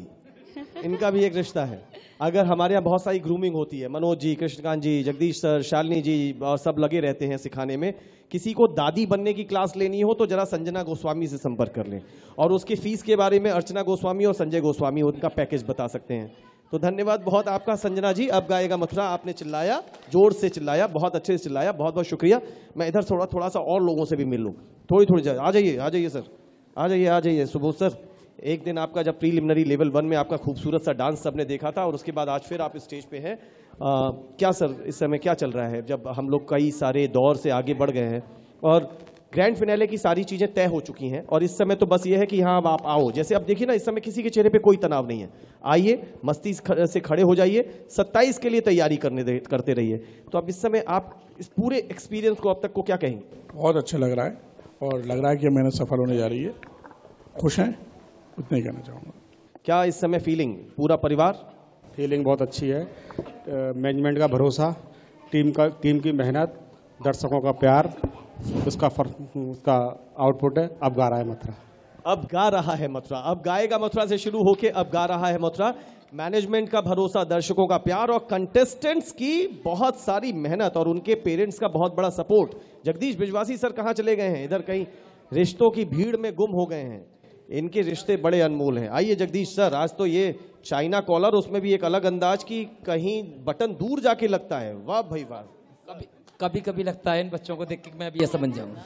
इनका भी एक रिश्ता है। अगर हमारे यहाँ बहुत सारी ग्रूमिंग होती है, मनोज जी, कृष्णकांत जी, जगदीश सर, शालिनी जी और सब लगे रहते हैं सिखाने में। किसी को दादी बनने की क्लास लेनी हो तो जरा संजना गोस्वामी से संपर्क कर लें और उसकी फीस के बारे में अर्चना गोस्वामी और संजय गोस्वामी उनका पैकेज बता सकते हैं। तो धन्यवाद बहुत आपका संजना जी। अब गाएगा मथुरा, आपने चिल्लाया, जोर से चिल्लाया, बहुत अच्छे से चिल्लाया, बहुत बहुत शुक्रिया। मैं इधर थोड़ा सा और लोगों से भी मिल लूँ, थोड़ी आ जाइए सर, आ जाइए सुबोध सर। एक दिन आपका जब प्रीलिमिनरी लेवल 1 में आपका खूबसूरत सा डांस सबने देखा था और उसके बाद आज फिर आप स्टेज पे हैं। क्या सर इस समय क्या चल रहा है जब हम लोग कई सारे दौर से आगे बढ़ गए हैं और ग्रैंड फिनाले की सारी चीज़ें तय हो चुकी हैं और इस समय तो बस ये है कि हाँ अब आप आओ। जैसे अब देखिए ना, इस समय किसी के चेहरे पे कोई तनाव नहीं है। आइए, मस्ती से खड़े हो जाइए, 27 के लिए तैयारी करते रहिए। तो अब इस समय आप इस पूरे एक्सपीरियंस को अब तक को क्या कहेंगे? बहुत अच्छा लग रहा है और लग रहा है कि मेहनत सफल होने जा रही है। खुश हैं, उतना ही कहना चाहूँगा। क्या इस समय फीलिंग पूरा परिवार? फीलिंग बहुत अच्छी है। मैनेजमेंट का भरोसा, टीम की मेहनत, दर्शकों का प्यार, उसका आउटपुट है। अब गा रहा है मथुरा। अब गा रहा है मथुरा, अब गाएगा मथुरा से शुरू होके अब गा रहा है मथुरा। मैनेजमेंट का भरोसा, दर्शकों का प्यार और कंटेस्टेंट्स की बहुत सारी मेहनत और उनके पेरेंट्स का बहुत बड़ा सपोर्ट। जगदीश बिजवासी सर कहाँ चले गए हैं? इधर कहीं रिश्तों की भीड़ में गुम हो गए हैं। इनके रिश्ते बड़े अनमोल हैं। आइए जगदीश सर, आज तो ये चाइना कॉलर, उसमें भी एक अलग अंदाज की, कहीं बटन दूर जाके लगता है। वाह भाई वाह। कभी कभी लगता है इन बच्चों को देख के मैं भी ऐसा बन जाऊंगा।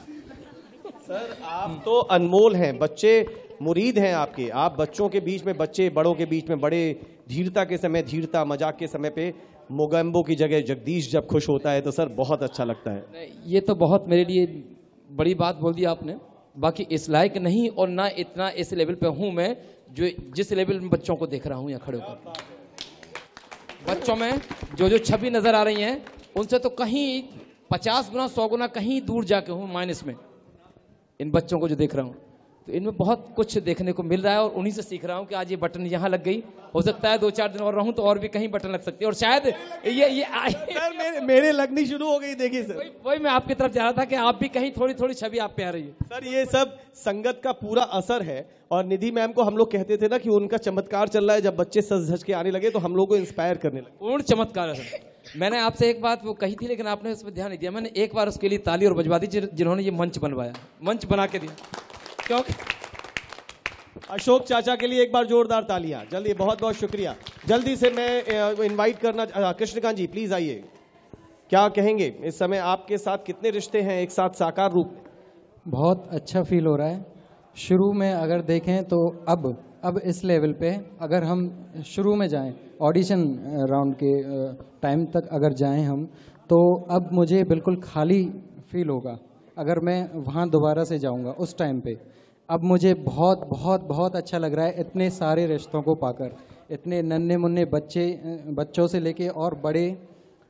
सर आप तो अनमोल हैं, बच्चे मुरीद हैं आपके। आप बच्चों के बीच में बच्चे, बड़ों के बीच में बड़े, धीरता के समय धीरता, मजाक के समय पे मोगैम्बो की जगह जगदीश जब खुश होता है तो सर बहुत अच्छा लगता है। ये तो बहुत मेरे लिए बड़ी बात बोल दी आपने। बाकी इस लायक नहीं और ना इतना इस लेवल पे हूँ मैं जो जिस लेवल में बच्चों को देख रहा हूँ यहाँ खड़े होकर। बच्चों में जो छवि नजर आ रही हैं उनसे तो कहीं 50 गुना 100 गुना कहीं दूर जाके हूँ माइनस में। इन बच्चों को जो देख रहा हूँ तो इनमें बहुत कुछ देखने को मिल रहा है और उन्हीं से सीख रहा हूँ कि आज ये बटन यहाँ लग गई, हो सकता है 2-4 दिन और रहूँ तो और भी कहीं बटन लग सकती है और शायद ये सर मेरे लगनी शुरू हो गई। देखिए सर वही मैं आपकी तरफ जा रहा था कि आप भी कहीं थोड़ी थोड़ी छवि आप पे आ रही है। सर ये सब संगत का पूरा असर है और निधि मैम को हम लोग कहते थे ना कि उनका चमत्कार चल रहा है। जब बच्चे सज धज के आने लगे तो हम लोग को इंस्पायर करने लगे। पूर्ण चमत्कार है। मैंने आपसे एक बात वो कही थी लेकिन आपने उस पर ध्यान नहीं दिया। मैंने एक बार उसके लिए ताली और बजवा दी जिन्होंने ये मंच बनवाया, मंच बना के दिया। क्योंकि अशोक चाचा के लिए एक बार जोरदार तालियां। जल्दी, बहुत बहुत शुक्रिया। जल्दी से मैं इनवाइट करना कृष्णकांत जी प्लीज आइए। क्या कहेंगे इस समय आपके साथ कितने रिश्ते हैं एक साथ साकार रूप में? बहुत अच्छा फील हो रहा है। शुरू में अगर देखें तो अब इस लेवल पे अगर हम शुरू में जाएं ऑडिशन राउंड के टाइम तक अगर जाएं हम तो अब मुझे बिल्कुल खाली फील होगा अगर मैं वहाँ दोबारा से जाऊँगा उस टाइम पे। अब मुझे बहुत बहुत बहुत अच्छा लग रहा है इतने सारे रिश्तों को पाकर, इतने नन्हे मुन्ने बच्चों से लेके और बड़े,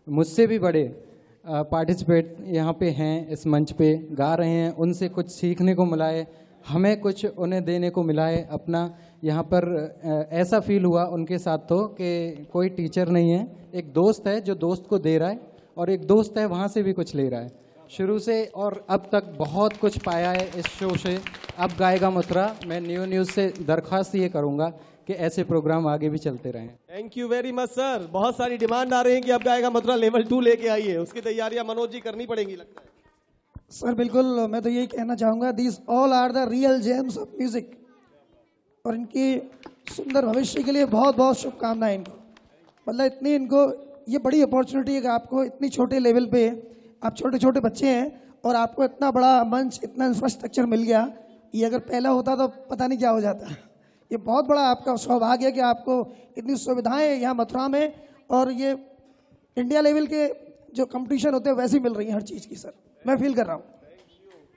मुझसे भी बड़े पार्टिसिपेट यहाँ पे हैं, इस मंच पे गा रहे हैं। उनसे कुछ सीखने को मिला है, हमें कुछ उन्हें देने को मिला है अपना। यहाँ पर ऐसा फील हुआ उनके साथ तो कि कोई टीचर नहीं है, एक दोस्त है जो दोस्त को दे रहा है और एक दोस्त है वहाँ से भी कुछ ले रहा है। शुरू से और अब तक बहुत कुछ पाया है इस शो से। अब गाएगा मथुरा, मैं न्यूज़ से दरख्वास्त ये करूँगा कि ऐसे प्रोग्राम आगे भी चलते रहें। Thank you very much sir. बहुत सारी डिमांड आ रही है कि अब गाएगा मथुरा लेवल 2 लेके आइए, उसकी तैयारियां मनोज जी करनी पड़ेंगी लगता है। सर बिल्कुल, मैं तो यही कहना चाहूँगा, these all are the real gems of music और इनकी सुंदर भविष्य के लिए बहुत बहुत शुभकामनाएं इनको। मतलब इतनी इनको ये बड़ी अपॉर्चुनिटी है कि आपको इतनी छोटे लेवल पे, आप छोटे छोटे बच्चे हैं और आपको इतना बड़ा मंच, इतना इंफ्रास्ट्रक्चर मिल गया। ये अगर पहला होता तो पता नहीं क्या हो जाता। ये बहुत बड़ा आपका सौभाग्य है कि आपको इतनी सुविधाएं यहाँ मथुरा में और ये इंडिया लेवल के जो कंपटीशन होते हैं वैसे मिल रही है हर चीज़ की। सर मैं फील कर रहा हूँ।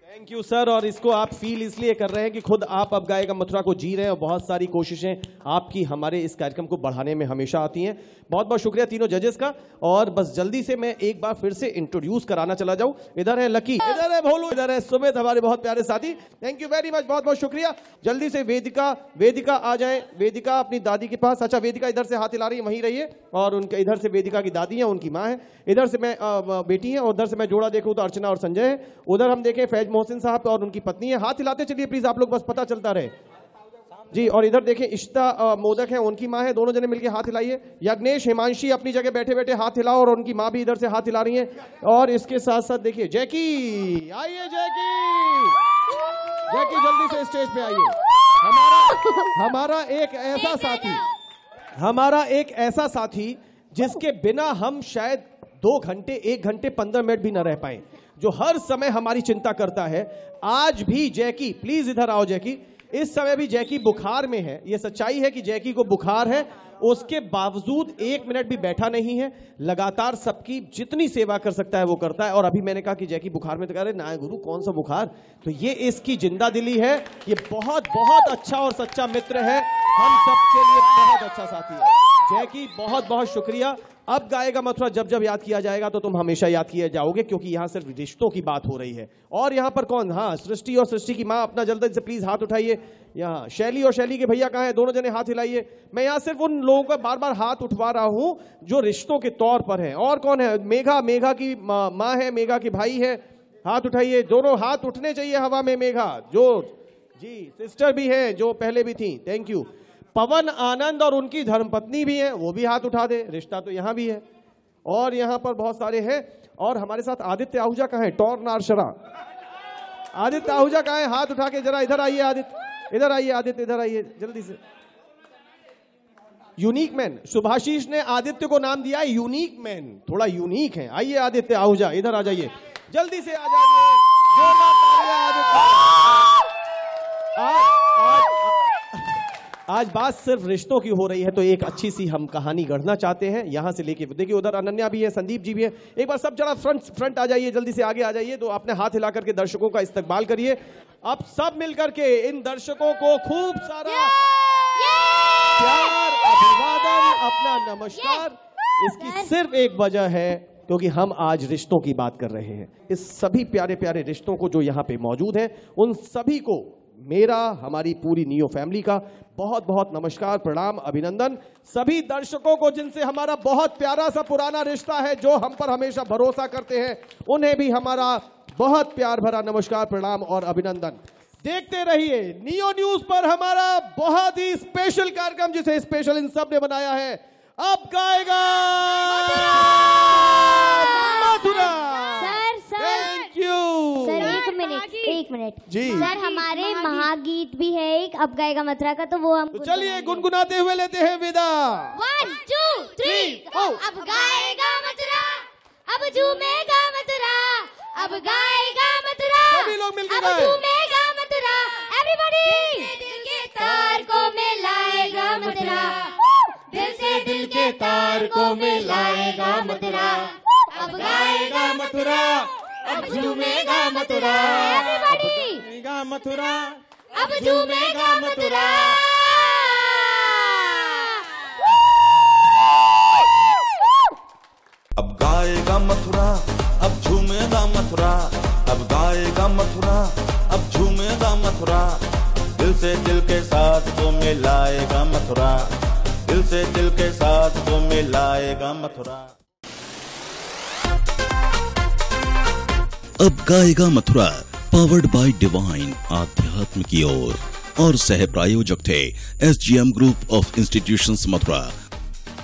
Thank you sir. और इसको आप फील इसलिए कर रहे हैं कि खुद आप अब गाएगा मथुरा को जी रहे हैं और बहुत सारी कोशिशें आपकी हमारे इस कार्यक्रम को बढ़ाने में हमेशा आती हैं। बहुत बहुत शुक्रिया तीनों जजेस का। और बस जल्दी से मैं एक बार फिर से इंट्रोड्यूस कराना चला जाऊं। इधर है लकी, इधर है भोलू, इधर है सुमित, हमारे बहुत प्यारे साथी। थैंक यू वेरी मच, बहुत बहुत शुक्रिया। जल्दी से वेदिका आ जाए। वेदिका अपनी दादी के पास। अच्छा वेदिका इधर से हाथ हिला रही है, वहीं रहिए। और उनके इधर से वेदिका की दादी है, उनकी माँ है, इधर से मैं बेटी है और उधर से मैं जोड़ा देखूं तो अर्चना और संजय है। उधर हम देखें फैज मोहसिन साहब और उनकी पत्नी है। हाथ हिलाते चलिए प्लीज आप लोग, बस पता चलता रहे जी। और इधर देखें इश्ता मोदक है, उनकी माँ है। दोनों जने मिलकर हाथ हिलाइए। यज्ञेश हिमांशी अपनी जगह बैठे बैठे हाथ हिलाओ और उनकी माँ भी इधर से हाथ हिला रही है। और इसके साथ साथ देखिए जैकी, आइए जैकी जल्दी से स्टेज पे आइए। हमारा एक ऐसा साथी जिसके बिना हम शायद 2 घंटे 1 घंटे 15 मिनट भी न रह पाए, जो हर समय हमारी चिंता करता है। आज भी जैकी, प्लीज इधर आओ जैकी। इस समय भी जैकी बुखार में है। यह सच्चाई है कि जैकी को बुखार है, उसके बावजूद 1 मिनट भी बैठा नहीं है। लगातार सबकी जितनी सेवा कर सकता है वो करता है। और अभी मैंने कहा कि जैकी बुखार में, तो कह रहे ना गुरु कौन सा बुखार, तो ये इसकी जिंदा दिली है। ये बहुत बहुत अच्छा और सच्चा मित्र है, हम सबके लिए बहुत अच्छा साथी है। जैकी बहुत बहुत शुक्रिया। अब गाएगा मथुरा जब जब याद किया जाएगा तो तुम हमेशा याद किए जाओगे, क्योंकि यहां सिर्फ रिश्तों की बात हो रही है। और यहां पर कौन, हाँ सृष्टि और सृष्टि की मां, अपना जल्दी से प्लीज हाथ उठाइए। यहाँ शैली और शैली के भैया कहाँ हैं, दोनों जने हाथ हिलाइए। मैं यहाँ सिर्फ उन लोगों का बार बार हाथ उठवा रहा हूं जो रिश्तों के तौर पर हैं। और कौन है, मेघा की माँ है, मेघा की भाई है, हाथ उठाइए। दोनों हाथ उठने चाहिए हवा में। मेघा जो जी सिस्टर भी है जो पहले भी थी, थैंक यू। पवन आनंद और उनकी धर्मपत्नी भी है, वो भी हाथ उठा दे, रिश्ता तो यहां भी है। और यहां पर बहुत सारे हैं। और हमारे साथ आदित्य आहूजा कहाँ है, टॉर नारशरा। आदित्य आहूजा कहाँ है, हाथ उठा के जरा इधर आइए। आदित्य इधर आइए, आदित्य इधर आइए जल्दी से। यूनिक मैन, सुभाषीष ने आदित्य को नाम दिया है यूनिक मैन, थोड़ा यूनिक है। आइए आदित्य आहूजा, इधर आ जाइए, जल्दी से आ जाइए। आज बात सिर्फ रिश्तों की हो रही है, तो एक अच्छी सी हम कहानी गढ़ना चाहते हैं यहां से लेके। देखिए उधर अनन्या भी है, संदीप जी भी है। एक बार सब जरा फ्रंट आ जाइए, जल्दी से आगे आ जाइए। तो अपने हाथ हिला करके दर्शकों का इस्तकबाल करिए। आप सब मिलकर के इन दर्शकों को खूब सारा प्यार, अभिवादन, अपना नमस्कार। इसकी सिर्फ एक वजह है, क्योंकि हम आज रिश्तों की बात कर रहे हैं। इस सभी प्यारे प्यारे रिश्तों को जो यहाँ पे मौजूद है, उन सभी को मेरा, हमारी पूरी नियो फैमिली का बहुत बहुत नमस्कार, प्रणाम, अभिनंदन। सभी दर्शकों को जिनसे हमारा बहुत प्यारा सा पुराना रिश्ता है, जो हम पर हमेशा भरोसा करते हैं, उन्हें भी हमारा बहुत प्यार भरा नमस्कार, प्रणाम और अभिनंदन। देखते रहिए नियो न्यूज पर हमारा बहुत ही स्पेशल कार्यक्रम, जिसे स्पेशल इन सब ने बनाया है। अब गाएगा मथुरा। Thank you sir. एक मिनट जी सर, हमारे महागीत भी है एक अब गाएगा मथुरा का, तो वो हम चलिए गुनगुनाते हुए लेते हैं विदा। 1 2 3 अब गाएगा मथुरा, अब झूमेगा मथुरा, अब गाएगा मथुरा, सभी लोग मिलकर अब झूमेगा मथुरा। एवरीबॉडी दिल के तार को मिलाएगा मथुरा, दिल से दिल के तार को मिलाएगा मथुरा, अब गाएगा मथुरा, अब झूमेगा मथुरा। एवरीबॉडी मथुरा, अब झूमेगा मथुरा। अब गाएगा मथुरा, अब झूमेगा मथुरा, अब गाएगा मथुरा, अब झूमेगा मथुरा। दिल से दिल के साथ को मिलाएगा मथुरा, दिल से दिल के साथ को मिलाएगा मथुरा। अब गाएगा मथुरा, पावर्ड बाय डिवाइन आध्यात्म की ओर, और सह प्रायोजक थे SGM group of institutions Mathura,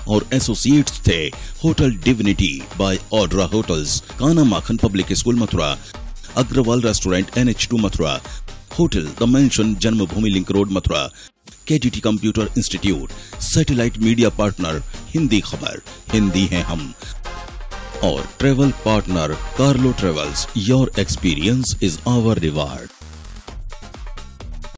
और एसोसिएट्स थे hotel divinity by Audra hotels, Kana Makhan public school Mathura, Agarwal restaurant NH2 Mathura, hotel the mansion Janmabhoomi link road Mathura, KTT computer institute, satellite media partner Hindi Khabar, Hindi हैं हम, और travel partner Carlo travels, your experience is our reward.